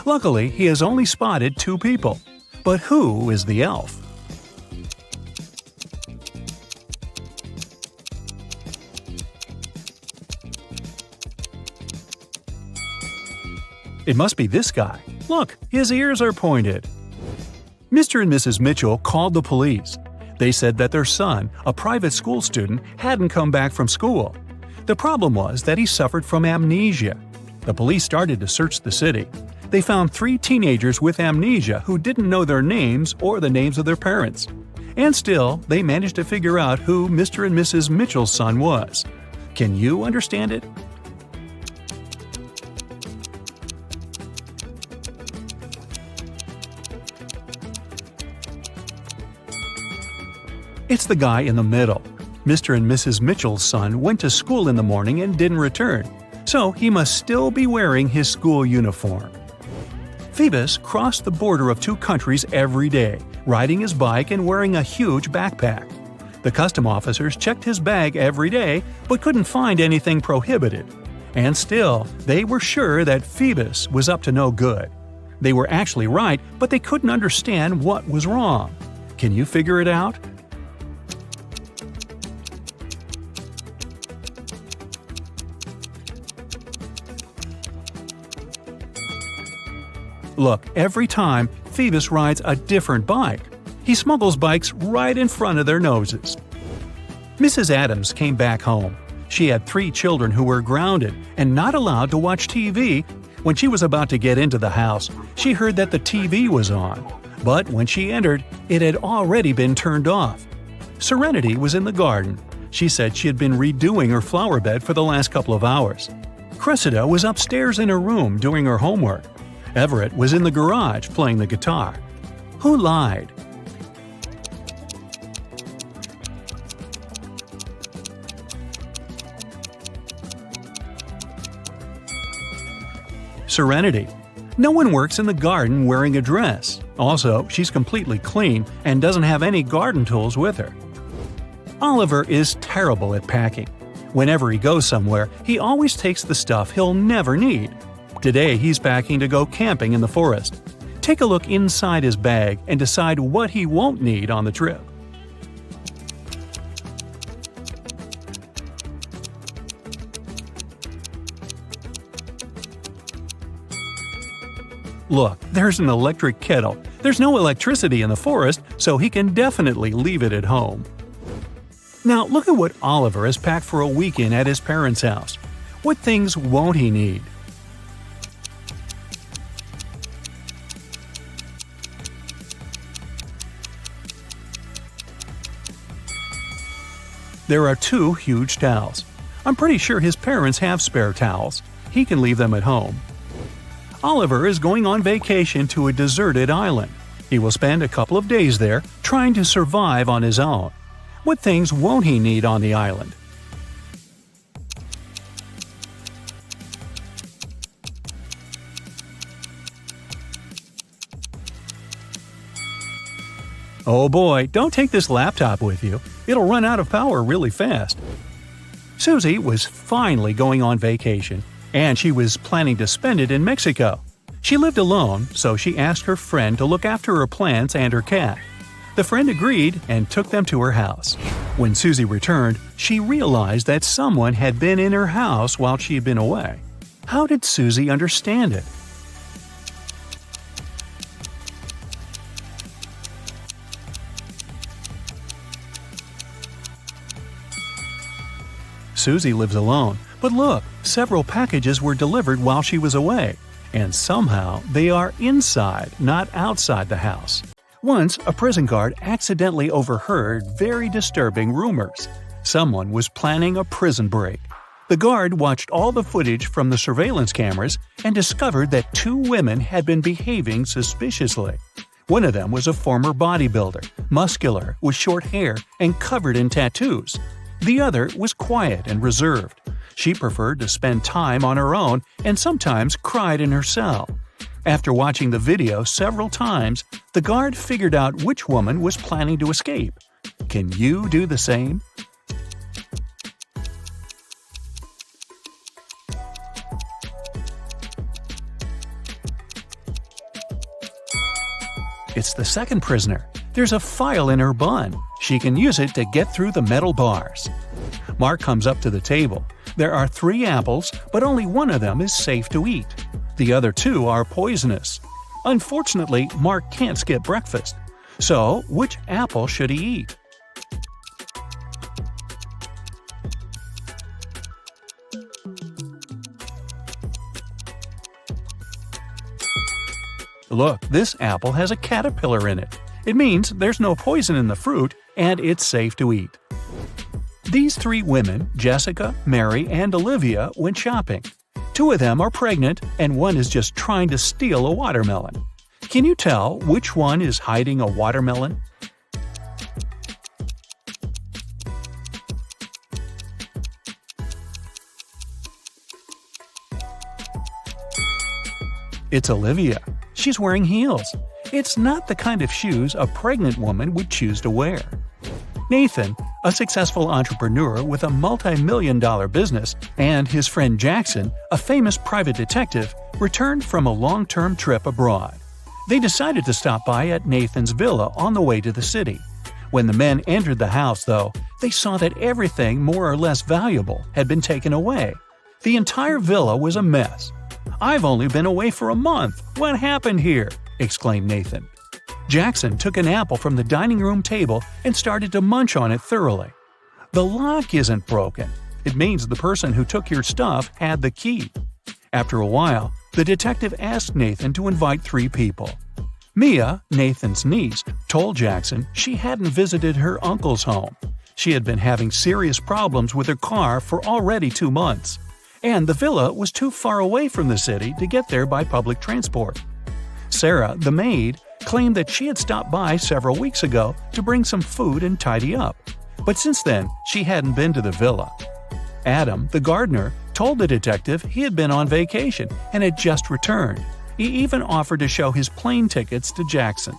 Luckily, he has only spotted 2 people. But who is the elf? It must be this guy. Look, his ears are pointed. Mr. and Mrs. Mitchell called the police. They said that their son, a private school student, hadn't come back from school. The problem was that he suffered from amnesia. The police started to search the city. They found 3 teenagers with amnesia who didn't know their names or the names of their parents. And still, they managed to figure out who Mr. and Mrs. Mitchell's son was. Can you understand it? It's the guy in the middle. Mr. and Mrs. Mitchell's son went to school in the morning and didn't return, so he must still be wearing his school uniform. Phoebus crossed the border of 2 countries every day, riding his bike and wearing a huge backpack. The custom officers checked his bag every day but couldn't find anything prohibited. And still, they were sure that Phoebus was up to no good. They were actually right, but they couldn't understand what was wrong. Can you figure it out? Look, every time, Phoebus rides a different bike. He smuggles bikes right in front of their noses. Mrs. Adams came back home. She had 3 children who were grounded and not allowed to watch TV. When she was about to get into the house, she heard that the TV was on. But when she entered, it had already been turned off. Serenity was in the garden. She said she had been redoing her flower bed for the last couple of hours. Cressida was upstairs in her room doing her homework. Everett was in the garage playing the guitar. Who lied? Serenity. No one works in the garden wearing a dress. Also, she's completely clean and doesn't have any garden tools with her. Oliver is terrible at packing. Whenever he goes somewhere, he always takes the stuff he'll never need. Today, he's packing to go camping in the forest. Take a look inside his bag and decide what he won't need on the trip. Look, there's an electric kettle. There's no electricity in the forest, so he can definitely leave it at home. Now, look at what Oliver has packed for a weekend at his parents' house. What things won't he need? There are 2 huge towels. I'm pretty sure his parents have spare towels. He can leave them at home. Oliver is going on vacation to a deserted island. He will spend a couple of days there trying to survive on his own. What things won't he need on the island? Oh boy, don't take this laptop with you. It'll run out of power really fast. Susie was finally going on vacation, and she was planning to spend it in Mexico. She lived alone, so she asked her friend to look after her plants and her cat. The friend agreed and took them to her house. When Susie returned, she realized that someone had been in her house while she had been away. How did Susie understand it? Susie lives alone, but look, several packages were delivered while she was away, and somehow they are inside, not outside the house. Once, a prison guard accidentally overheard very disturbing rumors. Someone was planning a prison break. The guard watched all the footage from the surveillance cameras and discovered that 2 women had been behaving suspiciously. One of them was a former bodybuilder, muscular, with short hair, and covered in tattoos. The other was quiet and reserved. She preferred to spend time on her own and sometimes cried in her cell. After watching the video several times, the guard figured out which woman was planning to escape. Can you do the same? It's the second prisoner. There's a file in her bun. She can use it to get through the metal bars. Mark comes up to the table. There are 3 apples, but only one of them is safe to eat. The other 2 are poisonous. Unfortunately, Mark can't skip breakfast. So, which apple should he eat? Look, this apple has a caterpillar in it. It means there's no poison in the fruit and it's safe to eat. These 3 women, Jessica, Mary, and Olivia, went shopping. 2 of them are pregnant and one is just trying to steal a watermelon. Can you tell which one is hiding a watermelon? It's Olivia. She's wearing heels. It's not the kind of shoes a pregnant woman would choose to wear. Nathan, a successful entrepreneur with a multi-million-dollar business, and his friend Jackson, a famous private detective, returned from a long-term trip abroad. They decided to stop by at Nathan's villa on the way to the city. When the men entered the house, though, they saw that everything more or less valuable had been taken away. The entire villa was a mess. "I've only been away for a month. What happened here?" exclaimed Nathan. Jackson took an apple from the dining room table and started to munch on it thoroughly. "The lock isn't broken. It means the person who took your stuff had the key." After a while, the detective asked Nathan to invite 3 people. Mia, Nathan's niece, told Jackson she hadn't visited her uncle's home. She had been having serious problems with her car for already 2 months. And the villa was too far away from the city to get there by public transport. Sarah, the maid, claimed that she had stopped by several weeks ago to bring some food and tidy up, but since then she hadn't been to the villa. Adam, the gardener, told the detective he had been on vacation and had just returned. He even offered to show his plane tickets to Jackson.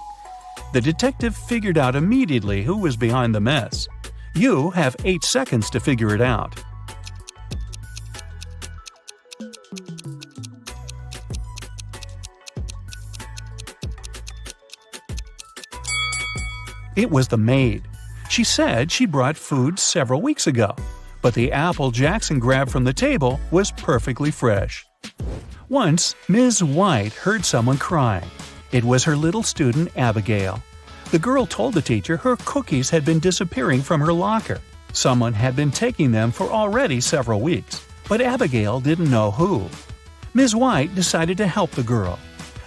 The detective figured out immediately who was behind the mess. You have 8 seconds to figure it out. It was the maid. She said she brought food several weeks ago, but the apple Jackson grabbed from the table was perfectly fresh. Once, Ms. White heard someone crying. It was her little student, Abigail. The girl told the teacher her cookies had been disappearing from her locker. Someone had been taking them for already several weeks, but Abigail didn't know who. Ms. White decided to help the girl.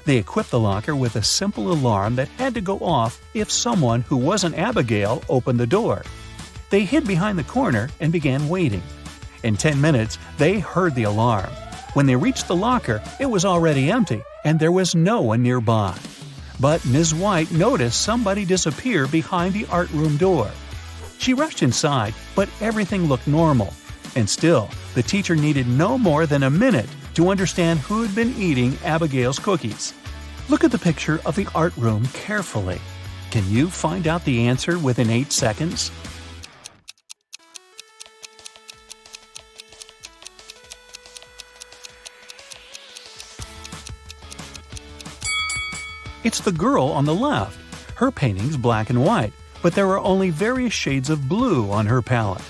They equipped the locker with a simple alarm that had to go off if someone who wasn't Abigail opened the door. They hid behind the corner and began waiting. In 10 minutes, they heard the alarm. When they reached the locker, it was already empty and there was no one nearby. But Ms. White noticed somebody disappear behind the art room door. She rushed inside, but everything looked normal. And still, the teacher needed no more than a minute to understand who had been eating Abigail's cookies. Look at the picture of the art room carefully. Can you find out the answer within 8 seconds? It's the girl on the left. Her painting's black and white, but there are only various shades of blue on her palette.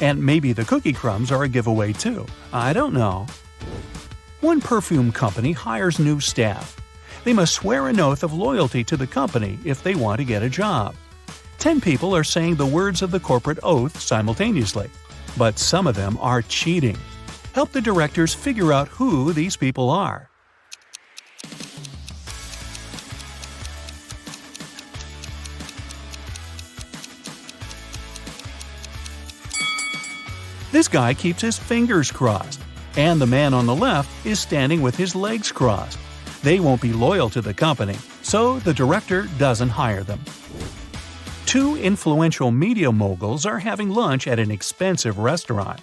And maybe the cookie crumbs are a giveaway too. I don't know. One perfume company hires new staff. They must swear an oath of loyalty to the company if they want to get a job. 10 people are saying the words of the corporate oath simultaneously, but some of them are cheating. Help the directors figure out who these people are. This guy keeps his fingers crossed, and the man on the left is standing with his legs crossed. They won't be loyal to the company, so the director doesn't hire them. Two influential media moguls are having lunch at an expensive restaurant.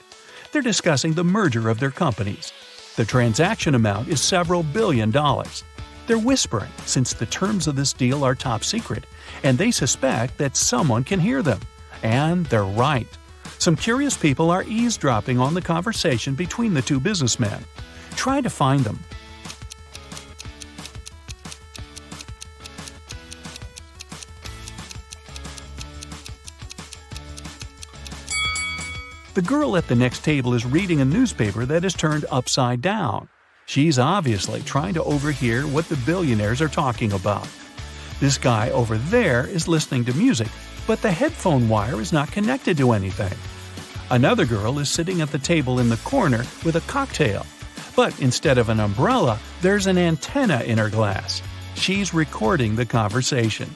They're discussing the merger of their companies. The transaction amount is several $billion. They're whispering since the terms of this deal are top secret, and they suspect that someone can hear them. And they're right. Some curious people are eavesdropping on the conversation between the two businessmen. Try to find them. The girl at the next table is reading a newspaper that is turned upside down. She's obviously trying to overhear what the billionaires are talking about. This guy over there is listening to music, but the headphone wire is not connected to anything. Another girl is sitting at the table in the corner with a cocktail, but instead of an umbrella, there's an antenna in her glass. She's recording the conversation.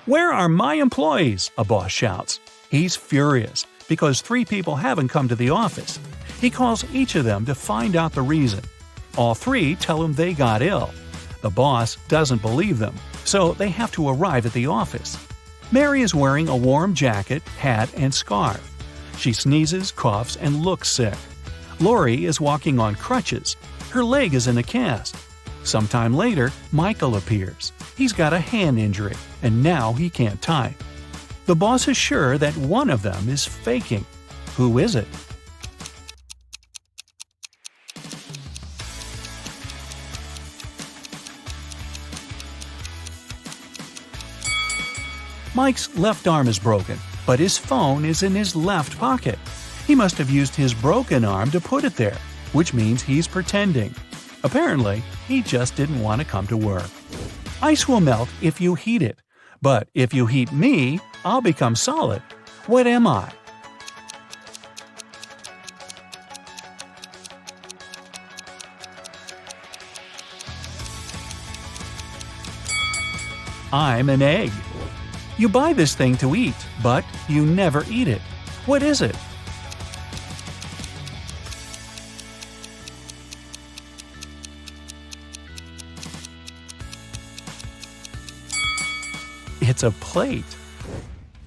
"Where are my employees?" a boss shouts. He's furious because 3 people haven't come to the office. He calls each of them to find out the reason. All 3 tell him they got ill. The boss doesn't believe them, so they have to arrive at the office. Mary is wearing a warm jacket, hat, and scarf. She sneezes, coughs, and looks sick. Lori is walking on crutches. Her leg is in a cast. Sometime later, Michael appears. He's got a hand injury, and now he can't type. The boss is sure that one of them is faking. Who is it? Mike's left arm is broken, but his phone is in his left pocket. He must have used his broken arm to put it there, which means he's pretending. Apparently, he just didn't want to come to work. Ice will melt if you heat it, but if you heat me, I'll become solid. What am I? I'm an egg. You buy this thing to eat, but you never eat it. What is it? It's a plate.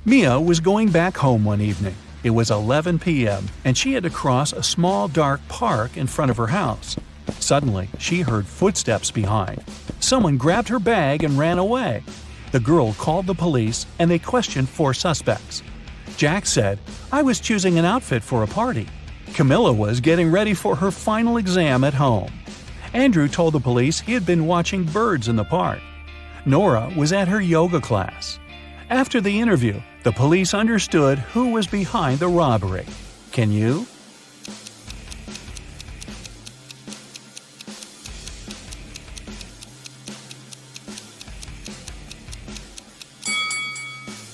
Mia was going back home one evening. It was 11 p.m., and she had to cross a small dark park in front of her house. Suddenly, she heard footsteps behind. Someone grabbed her bag and ran away. The girl called the police, and they questioned 4 suspects. Jack said, "I was choosing an outfit for a party." Camilla was getting ready for her final exam at home. Andrew told the police he had been watching birds in the park. Nora was at her yoga class. After the interview, the police understood who was behind the robbery. Can you?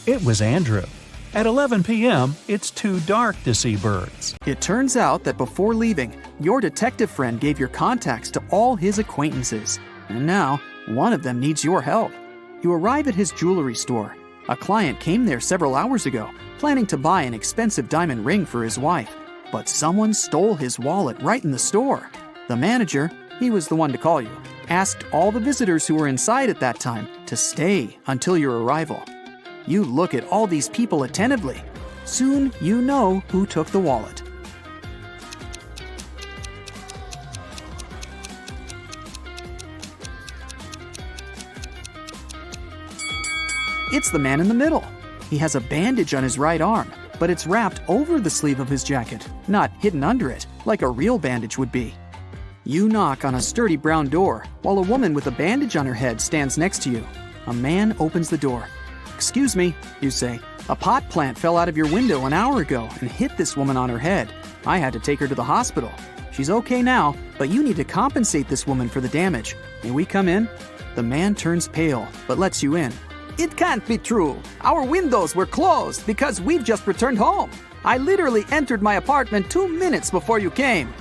It was Andrew. At 11 p.m., it's too dark to see birds. It turns out that before leaving, your detective friend gave your contacts to all his acquaintances. And now, one of them needs your help. You arrive at his jewelry store. A client came there several hours ago, planning to buy an expensive diamond ring for his wife. But someone stole his wallet right in the store. The manager, he was the one to call you, asked all the visitors who were inside at that time to stay until your arrival. You look at all these people attentively. Soon you know who took the wallet. It's the man in the middle. He has a bandage on his right arm, but it's wrapped over the sleeve of his jacket, not hidden under it, like a real bandage would be. You knock on a sturdy brown door, while a woman with a bandage on her head stands next to you. A man opens the door. "Excuse me," you say. "A pot plant fell out of your window an hour ago and hit this woman on her head. I had to take her to the hospital. She's okay now, but you need to compensate this woman for the damage. May we come in?" The man turns pale, but lets you in. "It can't be true. Our windows were closed because we've just returned home. I literally entered my apartment 2 minutes before you came."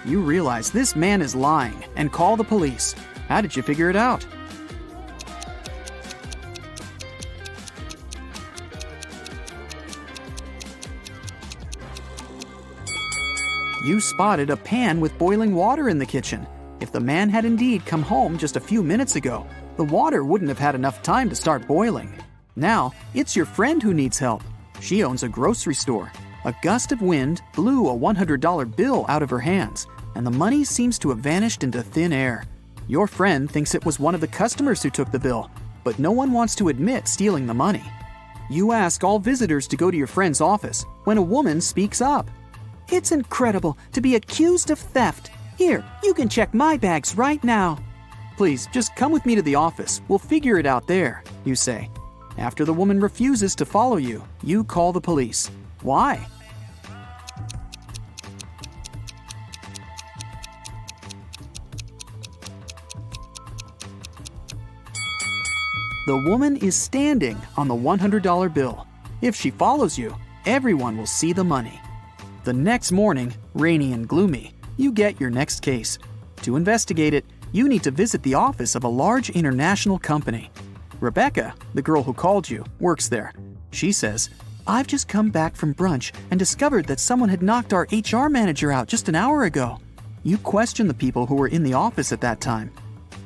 You realize this man is lying and call the police. How did you figure it out? You spotted a pan with boiling water in the kitchen. If the man had indeed come home just a few minutes ago, the water wouldn't have had enough time to start boiling. Now, it's your friend who needs help. She owns a grocery store. A gust of wind blew a $100 bill out of her hands, and the money seems to have vanished into thin air. Your friend thinks it was one of the customers who took the bill, but no one wants to admit stealing the money. You ask all visitors to go to your friend's office when a woman speaks up. "It's incredible to be accused of theft. Here, you can check my bags right now." "Please, just come with me to the office. We'll figure it out there," you say. After the woman refuses to follow you, you call the police. Why? The woman is standing on the $100 bill. If she follows you, everyone will see the money. The next morning, rainy and gloomy, you get your next case. To investigate it, you need to visit the office of a large international company. Rebecca, the girl who called you, works there. She says, "I've just come back from brunch and discovered that someone had knocked our HR manager out just an hour ago." You question the people who were in the office at that time.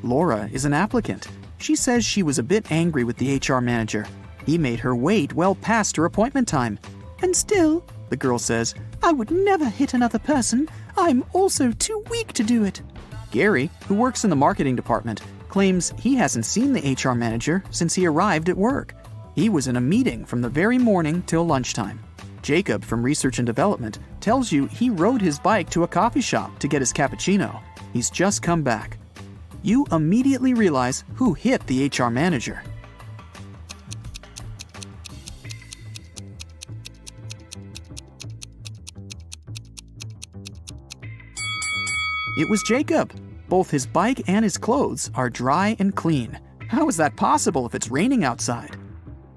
Laura is an applicant. She says she was a bit angry with the HR manager. He made her wait well past her appointment time. "And still," the girl says, "I would never hit another person. I'm also too weak to do it." Gary, who works in the marketing department, claims he hasn't seen the HR manager since he arrived at work. He was in a meeting from the very morning till lunchtime. Jacob from Research and Development tells you he rode his bike to a coffee shop to get his cappuccino. He's just come back. You immediately realize who hit the HR manager. It was Jacob. Both his bike and his clothes are dry and clean. How is that possible if it's raining outside?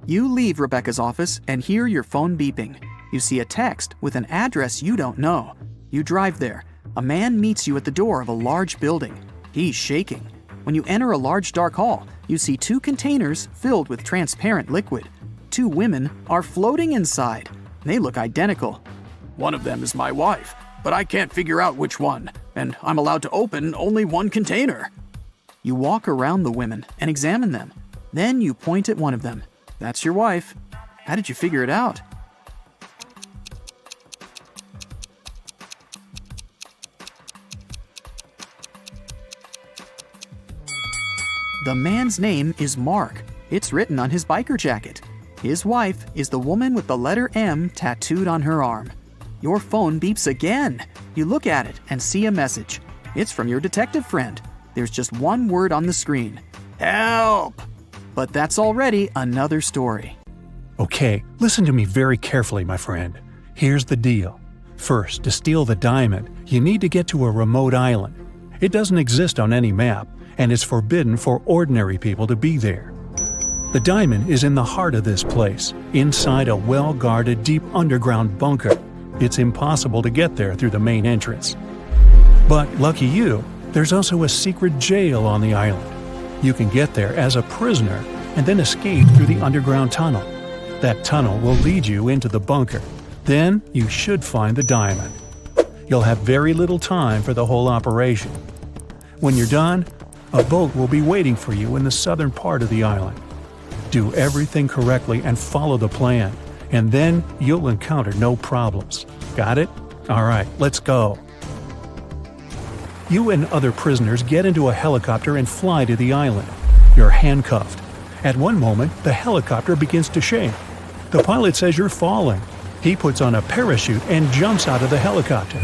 You leave Rebecca's office and hear your phone beeping. You see a text with an address you don't know. You drive there. A man meets you at the door of a large building. He's shaking. When you enter a large dark hall, you see 2 containers filled with transparent liquid. 2 women are floating inside. They look identical. "One of them is my wife, but I can't figure out which one, and I'm allowed to open only one container." You walk around the women and examine them. Then you point at one of them. "That's your wife. How did you figure it out?" The man's name is Mark. It's written on his biker jacket. His wife is the woman with the letter M tattooed on her arm. Your phone beeps again. You look at it and see a message. It's from your detective friend. There's just one word on the screen. "Help!" But that's already another story. Okay, listen to me very carefully, my friend. Here's the deal. First, to steal the diamond, you need to get to a remote island. It doesn't exist on any map, and it's forbidden for ordinary people to be there. The diamond is in the heart of this place, inside a well-guarded deep underground bunker. It's impossible to get there through the main entrance. But lucky you, there's also a secret jail on the island. You can get there as a prisoner and then escape through the underground tunnel. That tunnel will lead you into the bunker. Then you should find the diamond. You'll have very little time for the whole operation. When you're done, a boat will be waiting for you in the southern part of the island. Do everything correctly and follow the plan, and then you'll encounter no problems. Got it? All right, let's go. You and other prisoners get into a helicopter and fly to the island. You're handcuffed. At one moment, the helicopter begins to shake. The pilot says you're falling. He puts on a parachute and jumps out of the helicopter.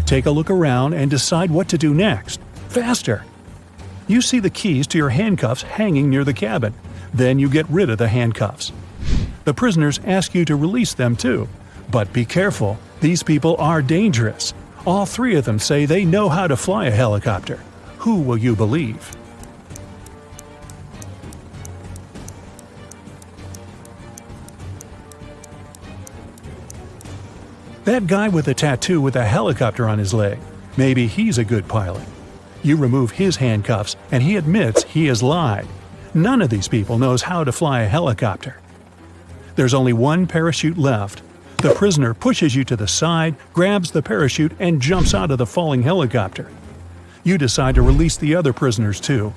Take a look around and decide what to do next. Faster! You see the keys to your handcuffs hanging near the cabin. Then you get rid of the handcuffs. The prisoners ask you to release them too. But be careful, these people are dangerous. All 3 of them say they know how to fly a helicopter. Who will you believe? That guy with a tattoo with a helicopter on his leg. Maybe he's a good pilot. You remove his handcuffs and he admits he has lied. None of these people knows how to fly a helicopter. There's only one parachute left. The prisoner pushes you to the side, grabs the parachute, and jumps out of the falling helicopter. You decide to release the other prisoners too.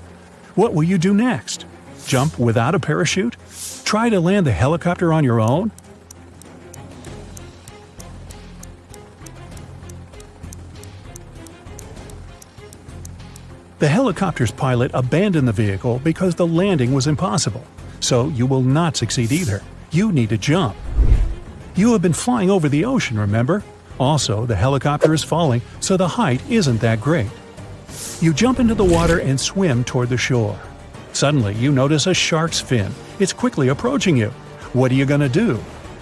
What will you do next? Jump without a parachute? Try to land the helicopter on your own? The helicopter's pilot abandoned the vehicle because the landing was impossible, so you will not succeed either. You need to jump. You have been flying over the ocean, remember? Also, the helicopter is falling, so the height isn't that great. You jump into the water and swim toward the shore. Suddenly, you notice a shark's fin. It's quickly approaching you. What are you going to do?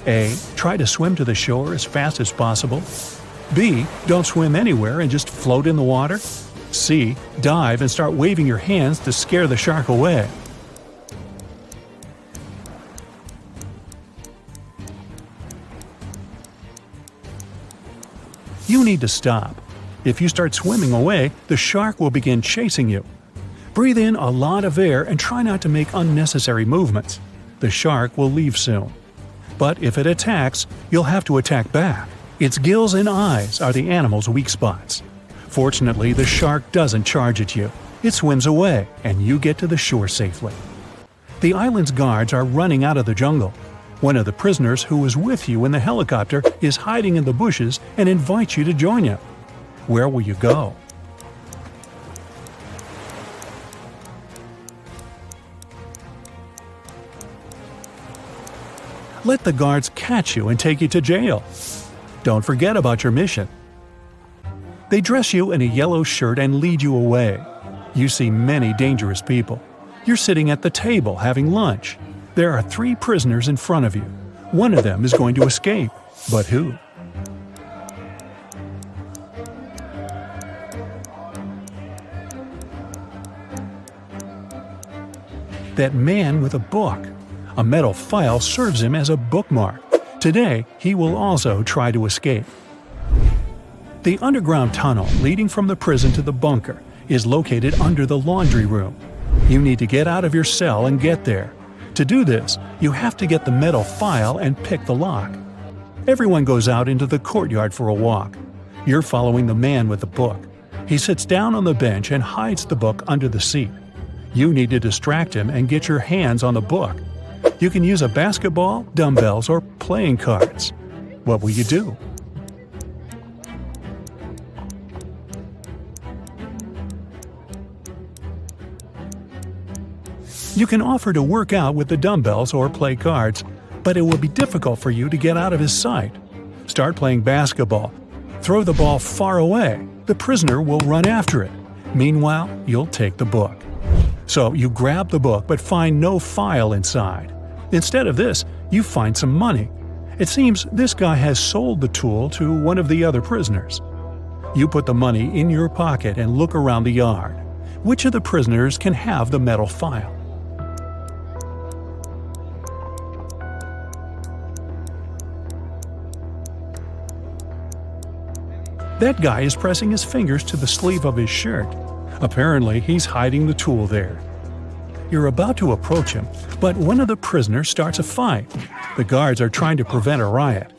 A. Try to swim to the shore as fast as possible. B. Don't swim anywhere and just float in the water. C. Dive and start waving your hands to scare the shark away. You need to stop. If you start swimming away, the shark will begin chasing you. Breathe in a lot of air and try not to make unnecessary movements. The shark will leave soon. But if it attacks, you'll have to attack back. Its gills and eyes are the animal's weak spots. Fortunately, the shark doesn't charge at you. It swims away, and you get to the shore safely. The island's guards are running out of the jungle. One of the prisoners who was with you in the helicopter is hiding in the bushes and invites you to join him. Where will you go? Let the guards catch you and take you to jail. Don't forget about your mission. They dress you in a yellow shirt and lead you away. You see many dangerous people. You're sitting at the table having lunch. There are 3 prisoners in front of you. One of them is going to escape. But who? That man with a book. A metal file serves him as a bookmark. Today, he will also try to escape. The underground tunnel leading from the prison to the bunker is located under the laundry room. You need to get out of your cell and get there. To do this, you have to get the metal file and pick the lock. Everyone goes out into the courtyard for a walk. You're following the man with the book. He sits down on the bench and hides the book under the seat. You need to distract him and get your hands on the book. You can use a basketball, dumbbells, or playing cards. What will you do? You can offer to work out with the dumbbells or play cards, but it will be difficult for you to get out of his sight. Start playing basketball. Throw the ball far away. The prisoner will run after it. Meanwhile, you'll take the book. So you grab the book but find no file inside. Instead of this, you find some money. It seems this guy has sold the tool to one of the other prisoners. You put the money in your pocket and look around the yard. Which of the prisoners can have the metal file? That guy is pressing his fingers to the sleeve of his shirt. Apparently, he's hiding the tool there. You're about to approach him, but one of the prisoners starts a fight. The guards are trying to prevent a riot.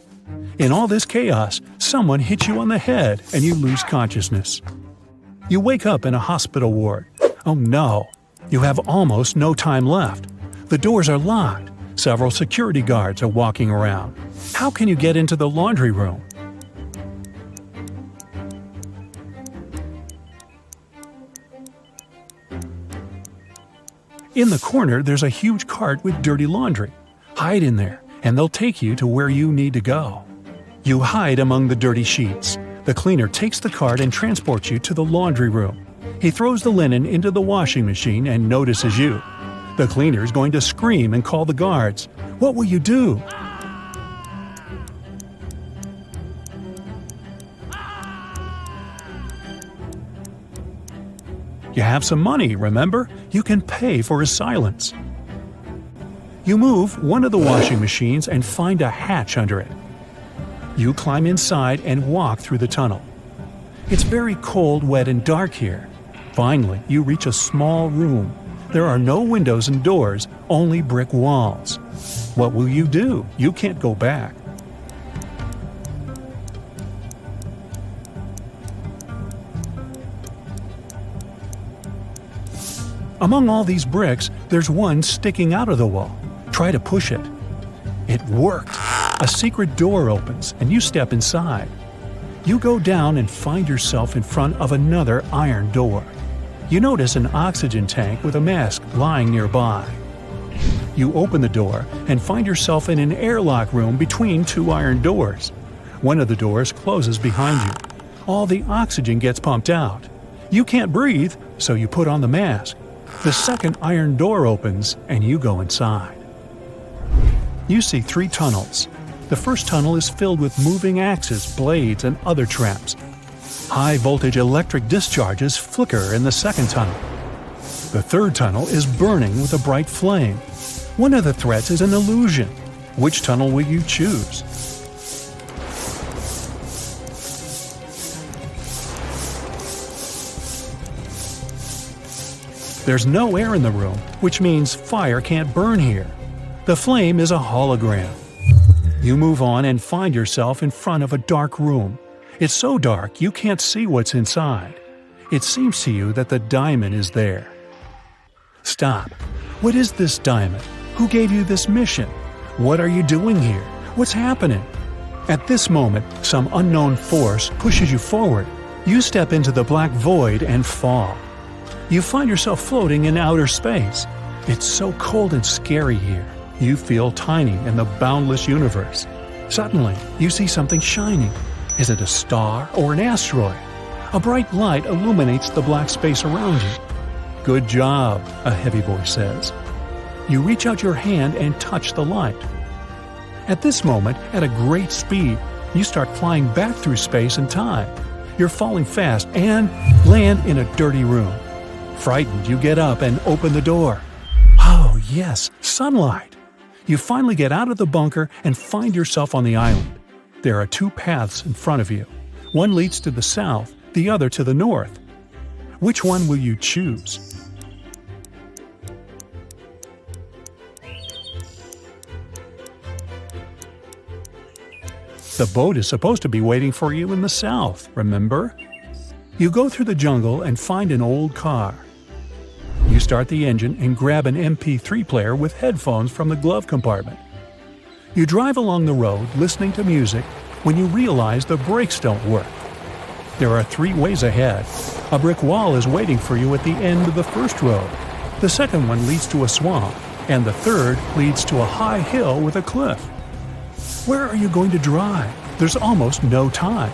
In all this chaos, someone hits you on the head and you lose consciousness. You wake up in a hospital ward. Oh no! You have almost no time left. The doors are locked. Several security guards are walking around. How can you get into the laundry room? In the corner, there's a huge cart with dirty laundry. Hide in there, and they'll take you to where you need to go. You hide among the dirty sheets. The cleaner takes the cart and transports you to the laundry room. He throws the linen into the washing machine and notices you. The cleaner is going to scream and call the guards. What will you do? You have some money, remember? You can pay for his silence. You move one of the washing machines and find a hatch under it. You climb inside and walk through the tunnel. It's very cold, wet, and dark here. Finally, you reach a small room. There are no windows and doors, only brick walls. What will you do? You can't go back. Among all these bricks, there's one sticking out of the wall. Try to push it. It worked. A secret door opens and you step inside. You go down and find yourself in front of another iron door. You notice an oxygen tank with a mask lying nearby. You open the door and find yourself in an airlock room between two iron doors. One of the doors closes behind you. All the oxygen gets pumped out. You can't breathe, so you put on the mask. The second iron door opens and you go inside. You see 3 tunnels. The first tunnel is filled with moving axes, blades, and other traps. High-voltage electric discharges flicker in the second tunnel. The third tunnel is burning with a bright flame. One of the threats is an illusion. Which tunnel will you choose? There's no air in the room, which means fire can't burn here. The flame is a hologram. You move on and find yourself in front of a dark room. It's so dark you can't see what's inside. It seems to you that the diamond is there. Stop. What is this diamond? Who gave you this mission? What are you doing here? What's happening? At this moment, some unknown force pushes you forward. You step into the black void and fall. You find yourself floating in outer space. It's so cold and scary here. You feel tiny in the boundless universe. Suddenly, you see something shining. Is it a star or an asteroid? A bright light illuminates the black space around you. Good job, a heavy voice says. You reach out your hand and touch the light. At this moment, at a great speed, you start flying back through space and time. You're falling fast and land in a dirty room. Frightened, you get up and open the door. Oh, yes, sunlight. You finally get out of the bunker and find yourself on the island. There are 2 paths in front of you. One leads to the south, the other to the north. Which one will you choose? The boat is supposed to be waiting for you in the south, remember? You go through the jungle and find an old car. You start the engine and grab an MP3 player with headphones from the glove compartment. You drive along the road listening to music when you realize the brakes don't work. There are 3 ways ahead. A brick wall is waiting for you at the end of the first road. The second one leads to a swamp, and the third leads to a high hill with a cliff. Where are you going to drive? There's almost no time.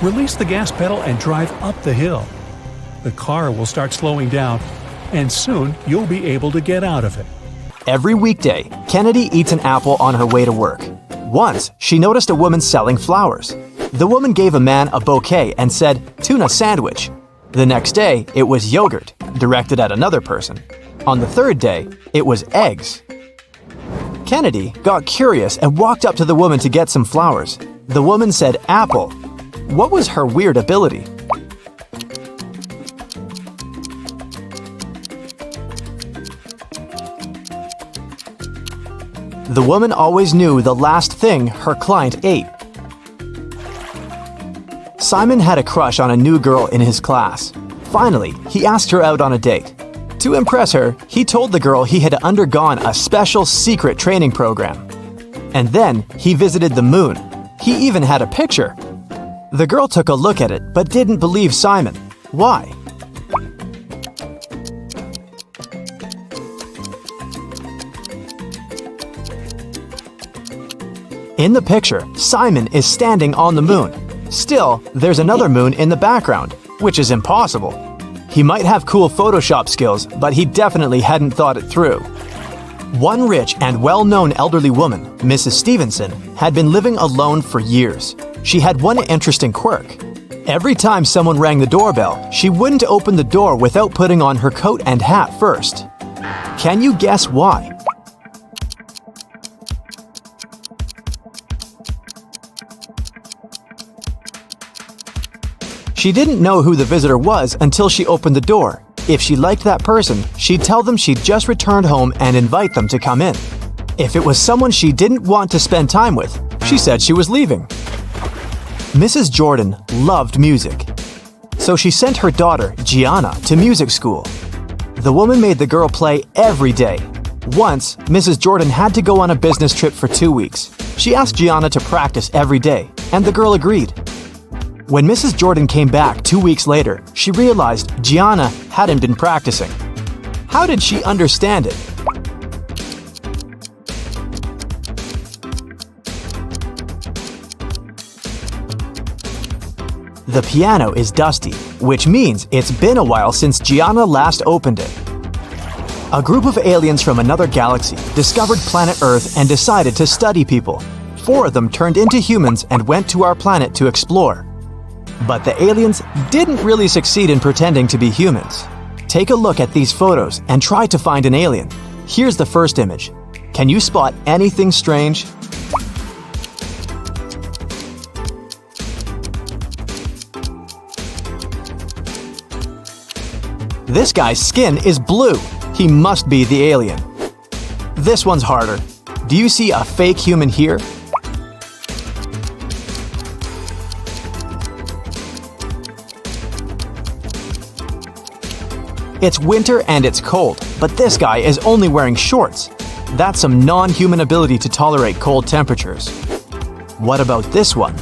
Release the gas pedal and drive up the hill. The car will start slowing down, and soon you'll be able to get out of it. Every weekday, Kennedy eats an apple on her way to work. Once, she noticed a woman selling flowers. The woman gave a man a bouquet and said, "Tuna sandwich." The next day, it was yogurt, directed at another person. On the third day, it was eggs. Kennedy got curious and walked up to the woman to get some flowers. The woman said apple. What was her weird ability? The woman always knew the last thing her client ate. Simon had a crush on a new girl in his class. Finally, he asked her out on a date. To impress her, he told the girl he had undergone a special secret training program. And then he visited the moon. He even had a picture. The girl took a look at it but didn't believe Simon. Why? In the picture, Simon is standing on the moon. Still, there's another moon in the background, which is impossible. He might have cool Photoshop skills, but he definitely hadn't thought it through. One rich and well-known elderly woman, Mrs. Stevenson, had been living alone for years. She had one interesting quirk. Every time someone rang the doorbell, she wouldn't open the door without putting on her coat and hat first. Can you guess why? She didn't know who the visitor was until she opened the door. If she liked that person, she'd tell them she'd just returned home and invite them to come in. If it was someone she didn't want to spend time with, She said she was leaving. Mrs. Jordan loved music, so she sent her daughter, Gianna, to music school. The woman made the girl play every day. Once, Mrs. Jordan had to go on a business trip for 2 weeks. She asked Gianna to practice every day, and the girl agreed. When Mrs. Jordan came back 2 weeks later, she realized Gianna hadn't been practicing. How did she understand it? The piano is dusty, which means it's been a while since Gianna last opened it. A group of aliens from another galaxy discovered planet Earth and decided to study people. 4 of them turned into humans and went to our planet to explore. But the aliens didn't really succeed in pretending to be humans. Take a look at these photos and try to find an alien. Here's the first image. Can you spot anything strange? This guy's skin is blue. He must be the alien. This one's harder. Do you see a fake human here? It's winter and it's cold, but this guy is only wearing shorts. That's some non-human ability to tolerate cold temperatures. What about this one?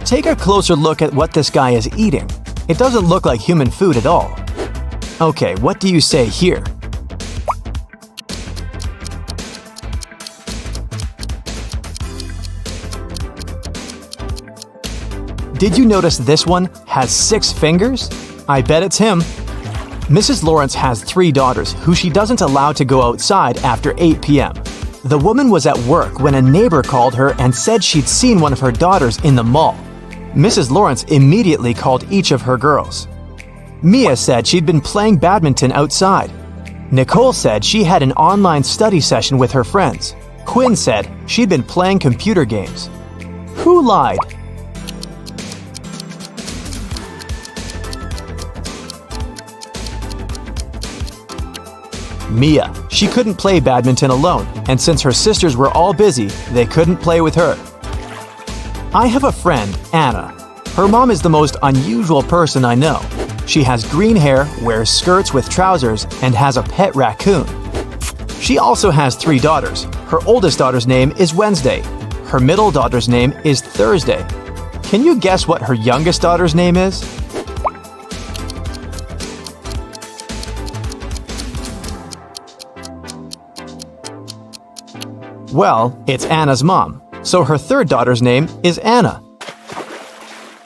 Take a closer look at what this guy is eating. It doesn't look like human food at all. Okay, what do you say here? Did you notice this one has 6 fingers? I bet it's him. Mrs. Lawrence has 3 daughters who she doesn't allow to go outside after 8 p.m. The woman was at work when a neighbor called her and said she'd seen one of her daughters in the mall. Mrs. Lawrence immediately called each of her girls. Mia said she'd been playing badminton outside. Nicole said she had an online study session with her friends. Quinn said she'd been playing computer games. Who lied? Mia. She couldn't play badminton alone, and since her sisters were all busy, they couldn't play with her. I have a friend, Anna. Her mom is the most unusual person I know. She has green hair, wears skirts with trousers, and has a pet raccoon. She also has 3 daughters. Her oldest daughter's name is Wednesday. Her middle daughter's name is Thursday. Can you guess what her youngest daughter's name is? Well, it's Anna's mom. So her 3rd daughter's name is Anna.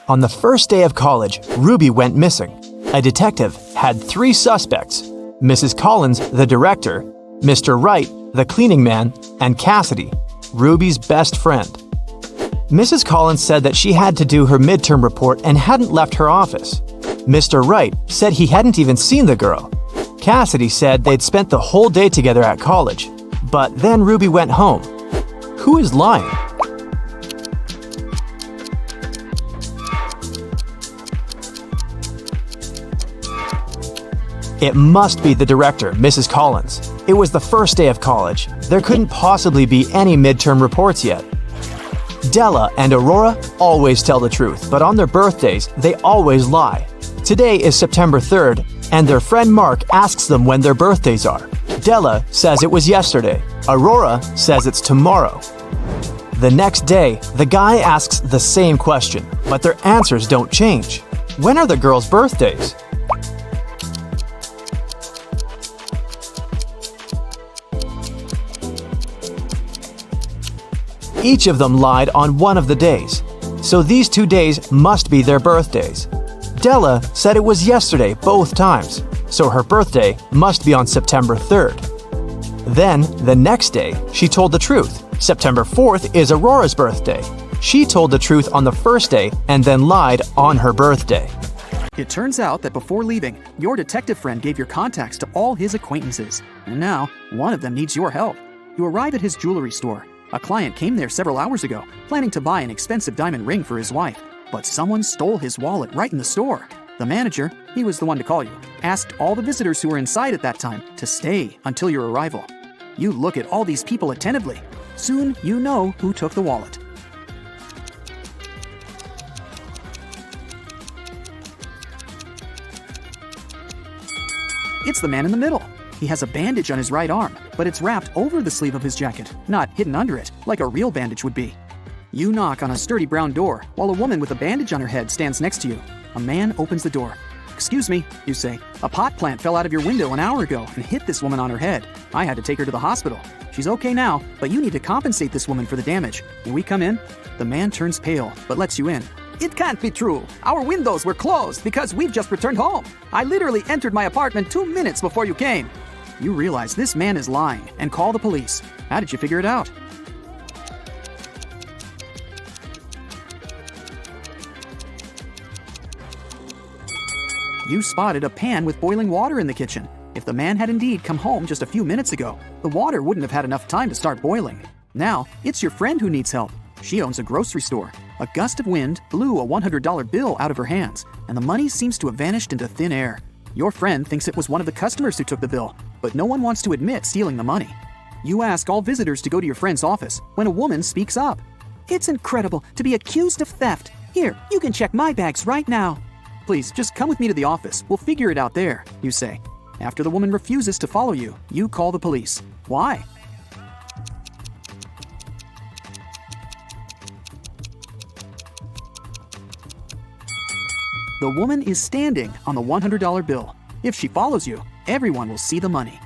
On the first day of college, Ruby went missing. A detective had 3 suspects: Mrs. Collins, the director, Mr. Wright, the cleaning man, and Cassidy, Ruby's best friend. Mrs. Collins said that she had to do her midterm report and hadn't left her office. Mr. Wright said he hadn't even seen the girl. Cassidy said they'd spent the whole day together at college. But then Ruby went home. Who is lying? It must be the director, Mrs. Collins. It was the first day of college. There couldn't possibly be any midterm reports yet. Della and Aurora always tell the truth, but on their birthdays, they always lie. Today is September 3rd, and their friend Mark asks them when their birthdays are. Della says it was yesterday. Aurora says it's tomorrow. The next day, the guy asks the same question, but their answers don't change. When are the girls' birthdays? Each of them lied on one of the days, so these 2 days must be their birthdays. Della said it was yesterday both times, so her birthday must be on September 3rd. Then, the next day, she told the truth. September 4th is Aurora's birthday. She told the truth on the first day and then lied on her birthday. It turns out that before leaving, your detective friend gave your contacts to all his acquaintances. And now, one of them needs your help. You arrive at his jewelry store. A client came there several hours ago, planning to buy an expensive diamond ring for his wife. But someone stole his wallet right in the store. The manager, he was the one to call you, asked all the visitors who were inside at that time to stay until your arrival. You look at all these people attentively. Soon you know who took the wallet. It's the man in the middle. He has a bandage on his right arm, but it's wrapped over the sleeve of his jacket, not hidden under it, like a real bandage would be. You knock on a sturdy brown door, while a woman with a bandage on her head stands next to you. A man opens the door. "Excuse me," you say. "A pot plant fell out of your window an hour ago and hit this woman on her head. I had to take her to the hospital. She's okay now, but you need to compensate this woman for the damage. Will we come in?" The man turns pale, but lets you in. "It can't be true. Our windows were closed because we've just returned home. I literally entered my apartment 2 minutes before you came." You realize this man is lying and call the police. How did you figure it out? You spotted a pan with boiling water in the kitchen. If the man had indeed come home just a few minutes ago, the water wouldn't have had enough time to start boiling. Now, it's your friend who needs help. She owns a grocery store. A gust of wind blew a $100 bill out of her hands, and the money seems to have vanished into thin air. Your friend thinks it was one of the customers who took the bill, but no one wants to admit stealing the money. You ask all visitors to go to your friend's office when a woman speaks up. "It's incredible to be accused of theft. Here, you can check my bags right now." "Please, just come with me to the office. We'll figure it out there," you say. After the woman refuses to follow you, you call the police. Why? The woman is standing on the $100 bill. If she follows you, everyone will see the money.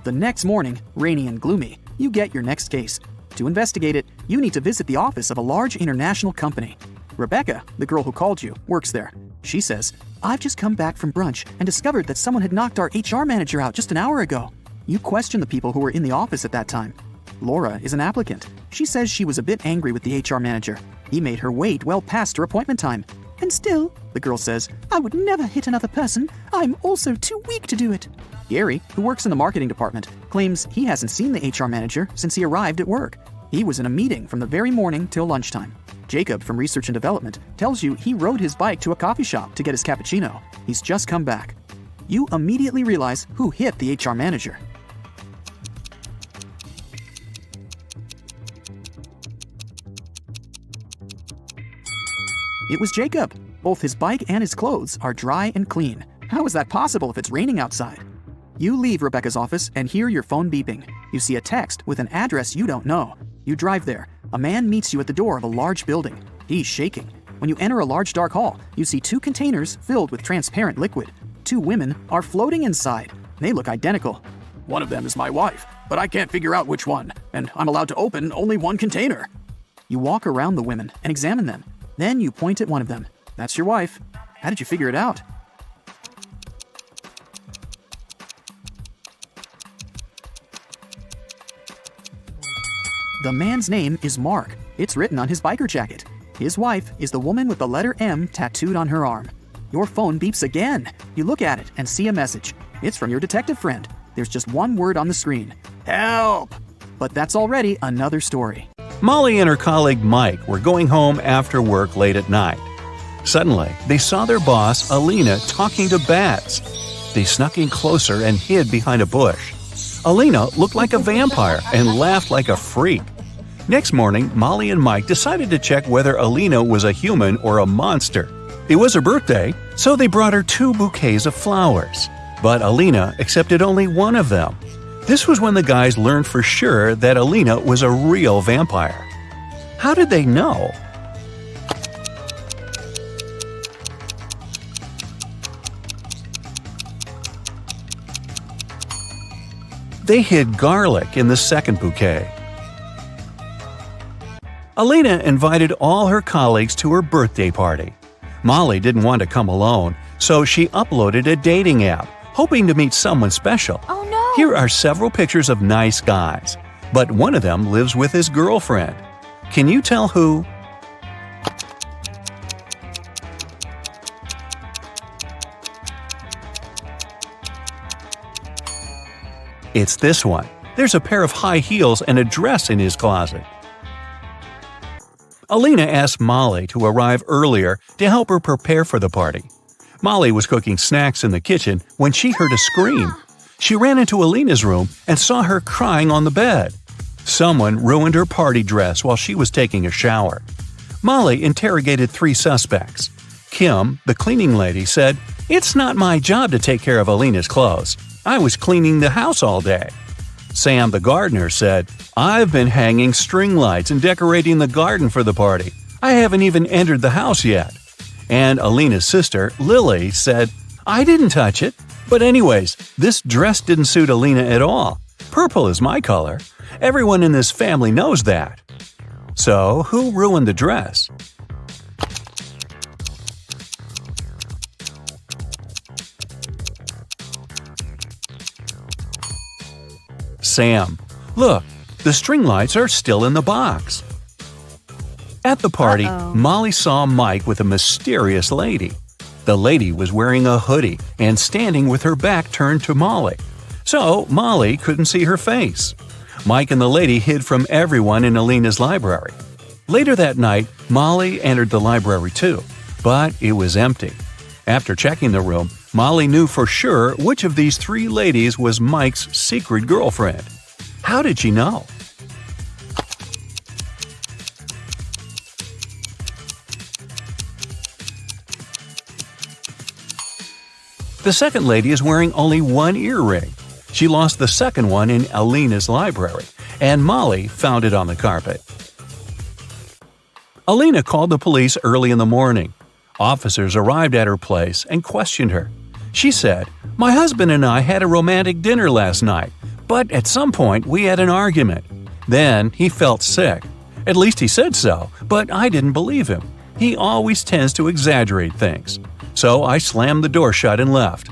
The next morning, rainy and gloomy, you get your next case. To investigate it, you need to visit the office of a large international company. Rebecca, the girl who called you, works there. She says, "I've just come back from brunch and discovered that someone had knocked our HR manager out just an hour ago." You question the people who were in the office at that time. Laura is an applicant. She says she was a bit angry with the HR manager. He made her wait well past her appointment time. "And still," the girl says, "I would never hit another person. I'm also too weak to do it." Gary, who works in the marketing department, claims he hasn't seen the HR manager since he arrived at work. He was in a meeting from the very morning till lunchtime. Jacob from Research and Development tells you he rode his bike to a coffee shop to get his cappuccino. He's just come back. You immediately realize who hit the HR manager. It was Jacob. Both his bike and his clothes are dry and clean. How is that possible if it's raining outside? You leave Rebecca's office and hear your phone beeping. You see a text with an address you don't know. You drive there. A man meets you at the door of a large building. He's shaking. When you enter a large dark hall, you see 2 containers filled with transparent liquid. 2 women are floating inside. They look identical. "One of them is my wife, but I can't figure out which one, and I'm allowed to open only one container." You walk around the women and examine them. Then you point at one of them. "That's your wife. How did you figure it out?" The man's name is Mark. It's written on his biker jacket. His wife is the woman with the letter M tattooed on her arm. Your phone beeps again. You look at it and see a message. It's from your detective friend. There's just one word on the screen. "Help!" But that's already another story. Molly and her colleague Mike were going home after work late at night. Suddenly, they saw their boss, Alina, talking to bats. They snuck in closer and hid behind a bush. Alina looked like a vampire and laughed like a freak. Next morning, Molly and Mike decided to check whether Alina was a human or a monster. It was her birthday, so they brought her 2 bouquets of flowers. But Alina accepted only one of them. This was when the guys learned for sure that Alina was a real vampire. How did they know? They hid garlic in the second bouquet. Alina invited all her colleagues to her birthday party. Molly didn't want to come alone, so she uploaded a dating app, hoping to meet someone special. Oh no! Here are several pictures of nice guys, but one of them lives with his girlfriend. Can you tell who? It's this one. There's a pair of high heels and a dress in his closet. Alina asked Molly to arrive earlier to help her prepare for the party. Molly was cooking snacks in the kitchen when she heard a scream. She ran into Alina's room and saw her crying on the bed. Someone ruined her party dress while she was taking a shower. Molly interrogated 3 suspects. Kim, the cleaning lady, said, "It's not my job to take care of Alina's clothes. I was cleaning the house all day." Sam, the gardener, said, "I've been hanging string lights and decorating the garden for the party. I haven't even entered the house yet." And Alina's sister, Lily, said, "I didn't touch it. But anyways, this dress didn't suit Alina at all. Purple is my color. Everyone in this family knows that." So, who ruined the dress? Sam. Look, the string lights are still in the box. At the party, Molly saw Mike with a mysterious lady. The lady was wearing a hoodie and standing with her back turned to Molly. So, Molly couldn't see her face. Mike and the lady hid from everyone in Alina's library. Later that night, Molly entered the library too, but it was empty. After checking the room, Molly knew for sure which of these 3 ladies was Mike's secret girlfriend. How did she know? The second lady is wearing only 1 earring. She lost the second one in Alina's library, and Molly found it on the carpet. Alina called the police early in the morning. Officers arrived at her place and questioned her. She said, "My husband and I had a romantic dinner last night, but at some point we had an argument. Then he felt sick. At least he said so, but I didn't believe him. He always tends to exaggerate things. So I slammed the door shut and left.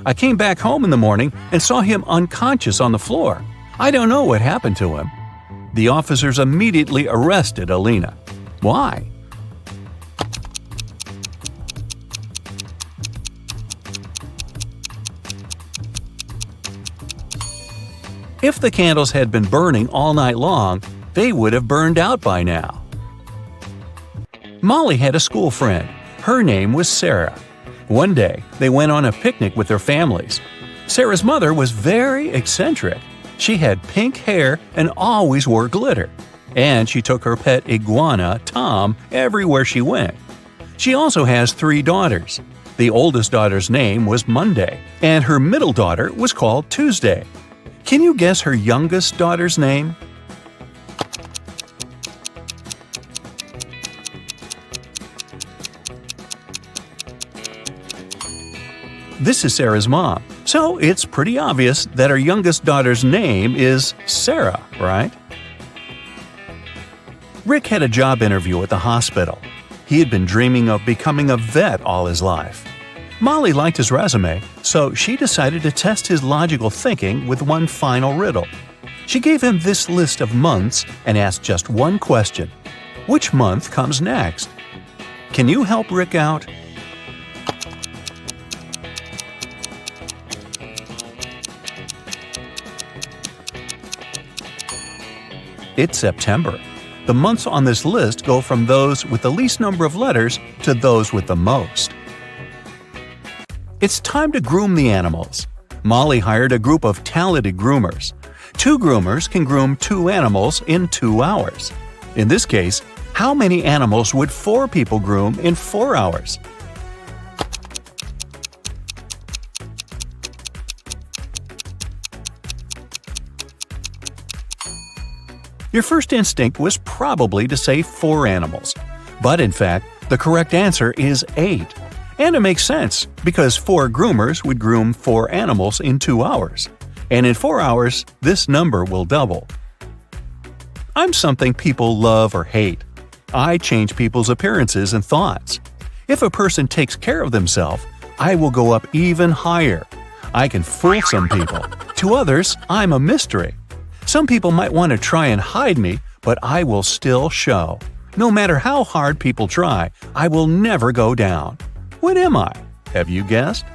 I came back home in the morning and saw him unconscious on the floor. I don't know what happened to him." The officers immediately arrested Alina. Why? If the candles had been burning all night long, they would have burned out by now. Molly had a school friend. Her name was Sarah. One day, they went on a picnic with their families. Sarah's mother was very eccentric. She had pink hair and always wore glitter. And she took her pet iguana, Tom, everywhere she went. She also has 3 daughters. The oldest daughter's name was Monday, and her middle daughter was called Tuesday. Can you guess her youngest daughter's name? This is Sarah's mom, so it's pretty obvious that her youngest daughter's name is Sarah, right? Rick had a job interview at the hospital. He had been dreaming of becoming a vet all his life. Molly liked his resume, so she decided to test his logical thinking with one final riddle. She gave him this list of months and asked just one question. Which month comes next? Can you help Rick out? It's September. The months on this list go from those with the least number of letters to those with the most. It's time to groom the animals. Molly hired a group of talented groomers. 2 groomers can groom 2 animals in 2 hours. In this case, how many animals would 4 people groom in 4 hours? Your first instinct was probably to say 4 animals. But in fact, the correct answer is 8. And it makes sense, because 4 groomers would groom 4 animals in 2 hours. And in 4 hours, this number will double. I'm something people love or hate. I change people's appearances and thoughts. If a person takes care of themselves, I will go up even higher. I can fool some people. To others, I'm a mystery. Some people might want to try and hide me, but I will still show. No matter how hard people try, I will never go down. What am I? Have you guessed?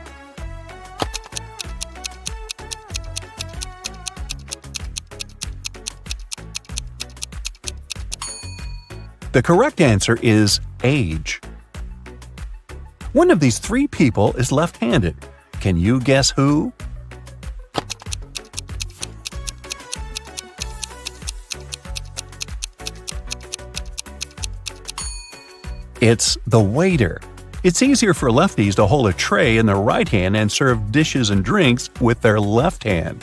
The correct answer is age. One of these three people is left-handed. Can you guess who? It's the waiter. It's easier for lefties to hold a tray in their right hand and serve dishes and drinks with their left hand.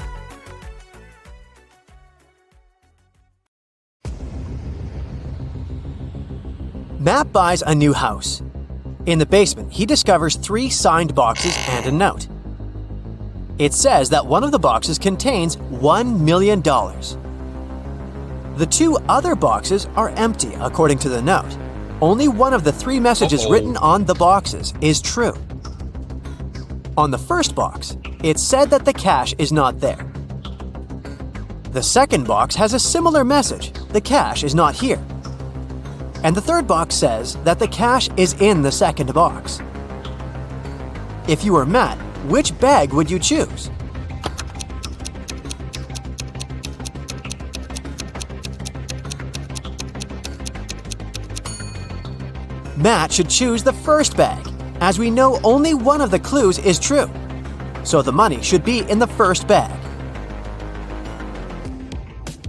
Matt buys a new house. In the basement, he discovers 3 signed boxes and a note. It says that one of the boxes contains $1 million. The 2 other boxes are empty, according to the note. Only one of the 3 messages written on the boxes is true. On the first box, it said that the cash is not there. The second box has a similar message: the cash is not here. And the third box says that the cash is in the second box. If you were Matt, which bag would you choose? Matt should choose the first bag, as we know only one of the clues is true. So the money should be in the first bag.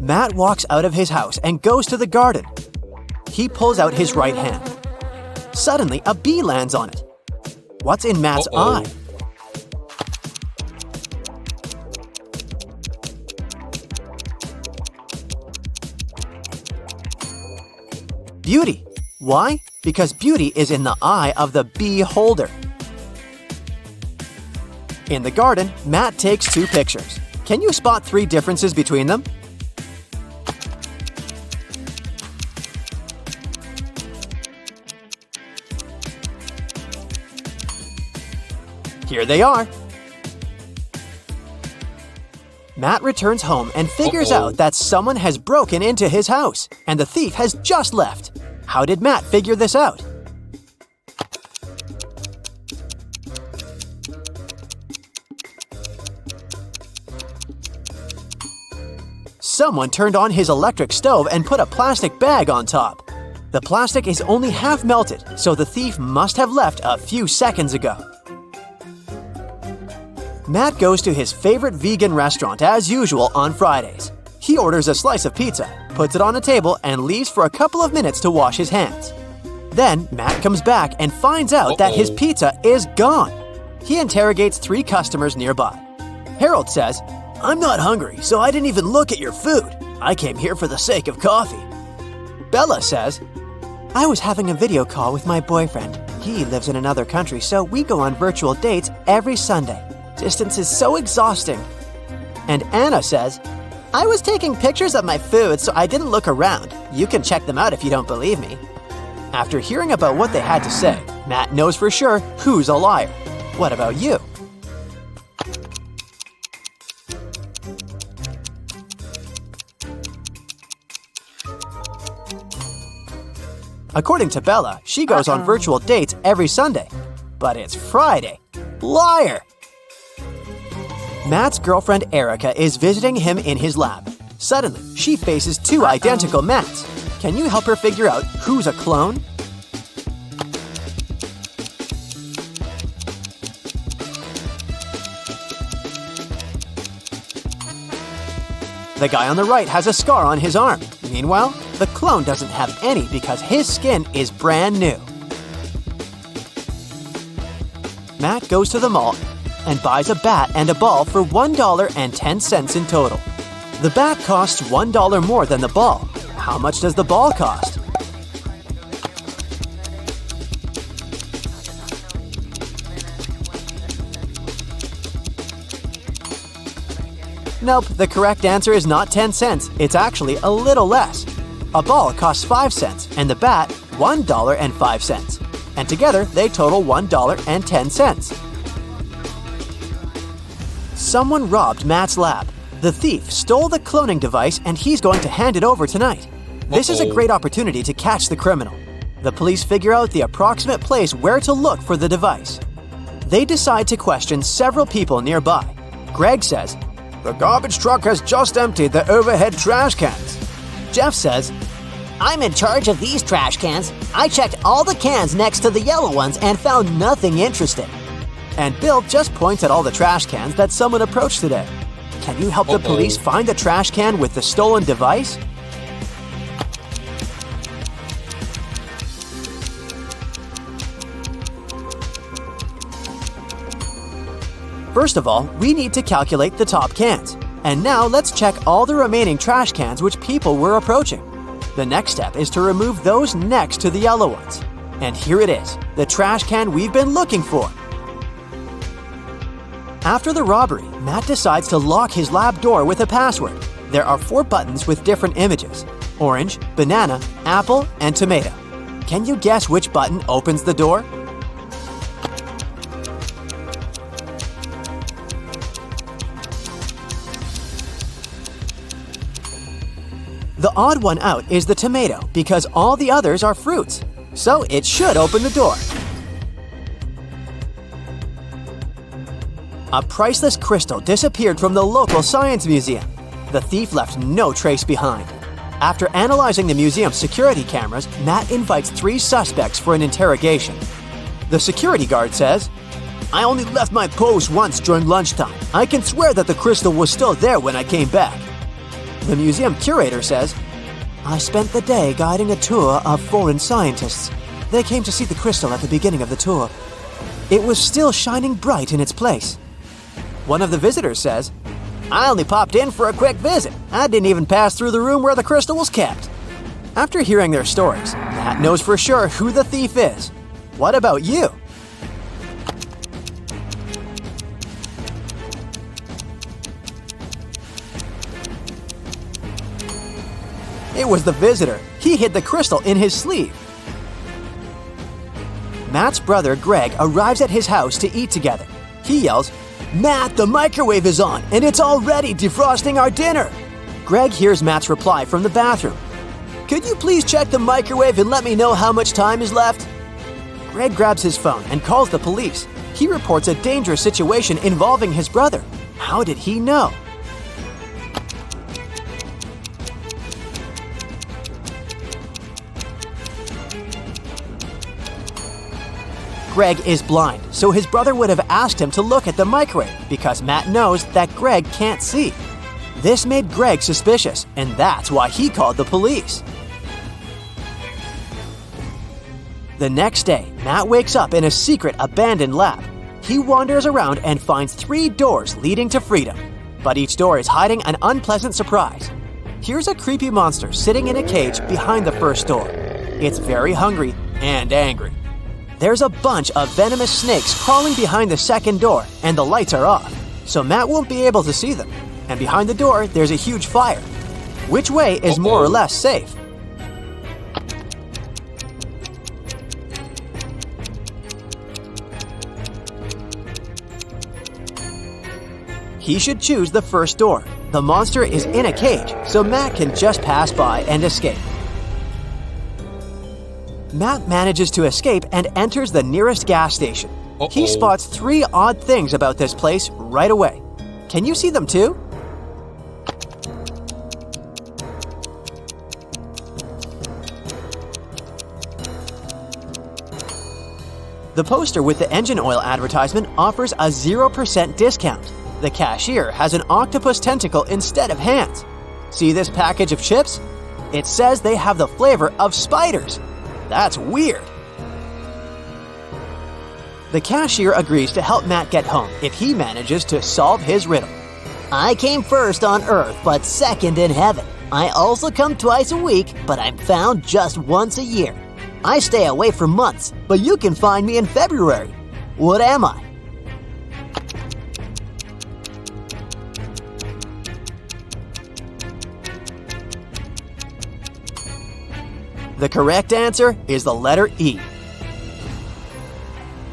Matt walks out of his house and goes to the garden. He pulls out his right hand. Suddenly, a bee lands on it. What's in Matt's eye? Beauty. Why? Because beauty is in the eye of the bee holder. In the garden, Matt takes 2 pictures. Can you spot 3 differences between them? Here they are. Matt returns home and figures out that someone has broken into his house, and the thief has just left. How did Matt figure this out? Someone turned on his electric stove and put a plastic bag on top. The plastic is only half melted, so the thief must have left a few seconds ago. Matt goes to his favorite vegan restaurant as usual on Fridays. He orders a slice of pizza, puts it on a table, and leaves for a couple of minutes to wash his hands. Then Matt comes back and finds out that his pizza is gone. He interrogates 3 customers nearby. Harold says, "I'm not hungry, so I didn't even look at your food. I came here for the sake of coffee." Bella says, "I was having a video call with my boyfriend. He lives in another country, so we go on virtual dates every Sunday. Distance is so exhausting." And Anna says, "I was taking pictures of my food, so I didn't look around. You can check them out if you don't believe me." After hearing about what they had to say, Matt knows for sure who's a liar. What about you? According to Bella, she goes on virtual dates every Sunday. But it's Friday. Liar! Matt's girlfriend Erica is visiting him in his lab. Suddenly, she faces 2 identical Matts. Can you help her figure out who's a clone? The guy on the right has a scar on his arm. Meanwhile, the clone doesn't have any because his skin is brand new. Matt goes to the mall and buys a bat and a ball for $1.10 in total. The bat costs $1 more than the ball. How much does the ball cost? Nope, the correct answer is not 10 cents. It's actually a little less. A ball costs 5 cents and the bat $1.05. And together they total $1.10. Someone robbed Matt's lab. The thief stole the cloning device and he's going to hand it over tonight. This is a great opportunity to catch the criminal. The police figure out the approximate place where to look for the device. They decide to question several people nearby. Greg says, "The garbage truck has just emptied the overhead trash cans." Jeff says, I'm in charge of these trash cans. I checked all the cans next to the yellow ones and found nothing interesting. And Bill just points at all the trash cans that someone approached today. Can you help the police find the trash can with the stolen device? First of all, we need to calculate the top cans. And now let's check all the remaining trash cans which people were approaching. The next step is to remove those next to the yellow ones. And here it is, the trash can we've been looking for. After the robbery, Matt decides to lock his lab door with a password. There are 4 buttons with different images: orange, banana, apple, and tomato. Can you guess which button opens the door? The odd one out is the tomato because all the others are fruits, so it should open the door. A priceless crystal disappeared from the local science museum. The thief left no trace behind. After analyzing the museum's security cameras, Matt invites 3 suspects for an interrogation. The security guard says, "I only left my post once during lunchtime. I can swear that the crystal was still there when I came back." The museum curator says, "I spent the day guiding a tour of foreign scientists. They came to see the crystal at the beginning of the tour. It was still shining bright in its place." One of the visitors says, "I only popped in for a quick visit. I didn't even pass through the room where the crystal was kept." After hearing their stories, Matt knows for sure who the thief is. What about you? It was the visitor. He hid the crystal in his sleeve. Matt's brother Greg arrives at his house to eat together. He yells, "Matt, the microwave is on, and it's already defrosting our dinner." Greg hears Matt's reply from the bathroom. "Could you please check the microwave and let me know how much time is left?" Greg grabs his phone and calls the police. He reports a dangerous situation involving his brother. How did he know? Greg is blind, so his brother would have asked him to look at the microwave because Matt knows that Greg can't see. This made Greg suspicious, and that's why he called the police. The next day, Matt wakes up in a secret abandoned lab. He wanders around and finds 3 doors leading to freedom, but each door is hiding an unpleasant surprise. Here's a creepy monster sitting in a cage behind the first door. It's very hungry and angry. There's a bunch of venomous snakes crawling behind the second door, and the lights are off, so Matt won't be able to see them. And behind the door, there's a huge fire. Which way is more or less safe? He should choose the first door. The monster is in a cage, so Matt can just pass by and escape. Matt manages to escape and enters the nearest gas station. He spots 3 odd things about this place right away. Can you see them too? The poster with the engine oil advertisement offers a 0% discount. The cashier has an octopus tentacle instead of hands. See this package of chips? It says they have the flavor of spiders. That's weird. The cashier agrees to help Matt get home if he manages to solve his riddle. I came first on Earth, but second in heaven. I also come twice a week, but I'm found just once a year. I stay away for months, but you can find me in February. What am I? The correct answer is the letter E.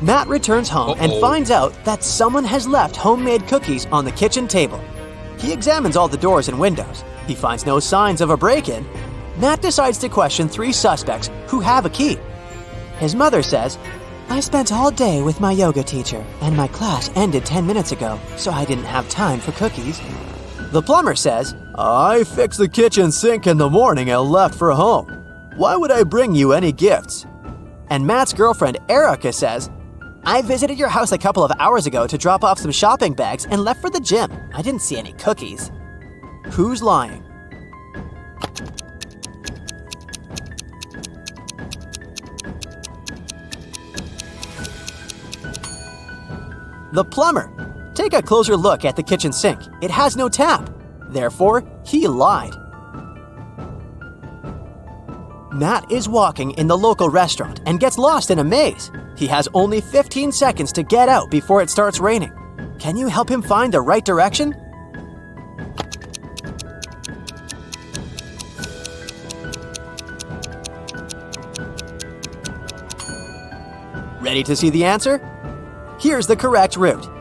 Matt returns home and finds out that someone has left homemade cookies on the kitchen table. He examines all the doors and windows. He finds no signs of a break-in. Matt decides to question 3 suspects who have a key. His mother says, "I spent all day with my yoga teacher, and my class ended 10 minutes ago, so I didn't have time for cookies." The plumber says, "I fixed the kitchen sink in the morning and left for home." Why would I bring you any gifts? And Matt's girlfriend Erica says, I visited your house a couple of hours ago to drop off some shopping bags and left for the gym. I didn't see any cookies. Who's lying? The plumber. Take a closer look at the kitchen sink. It has no tap. Therefore, he lied. Matt is walking in the local restaurant and gets lost in a maze. He has only 15 seconds to get out before it starts raining. Can you help him find the right direction? Ready to see the answer? Here's the correct route.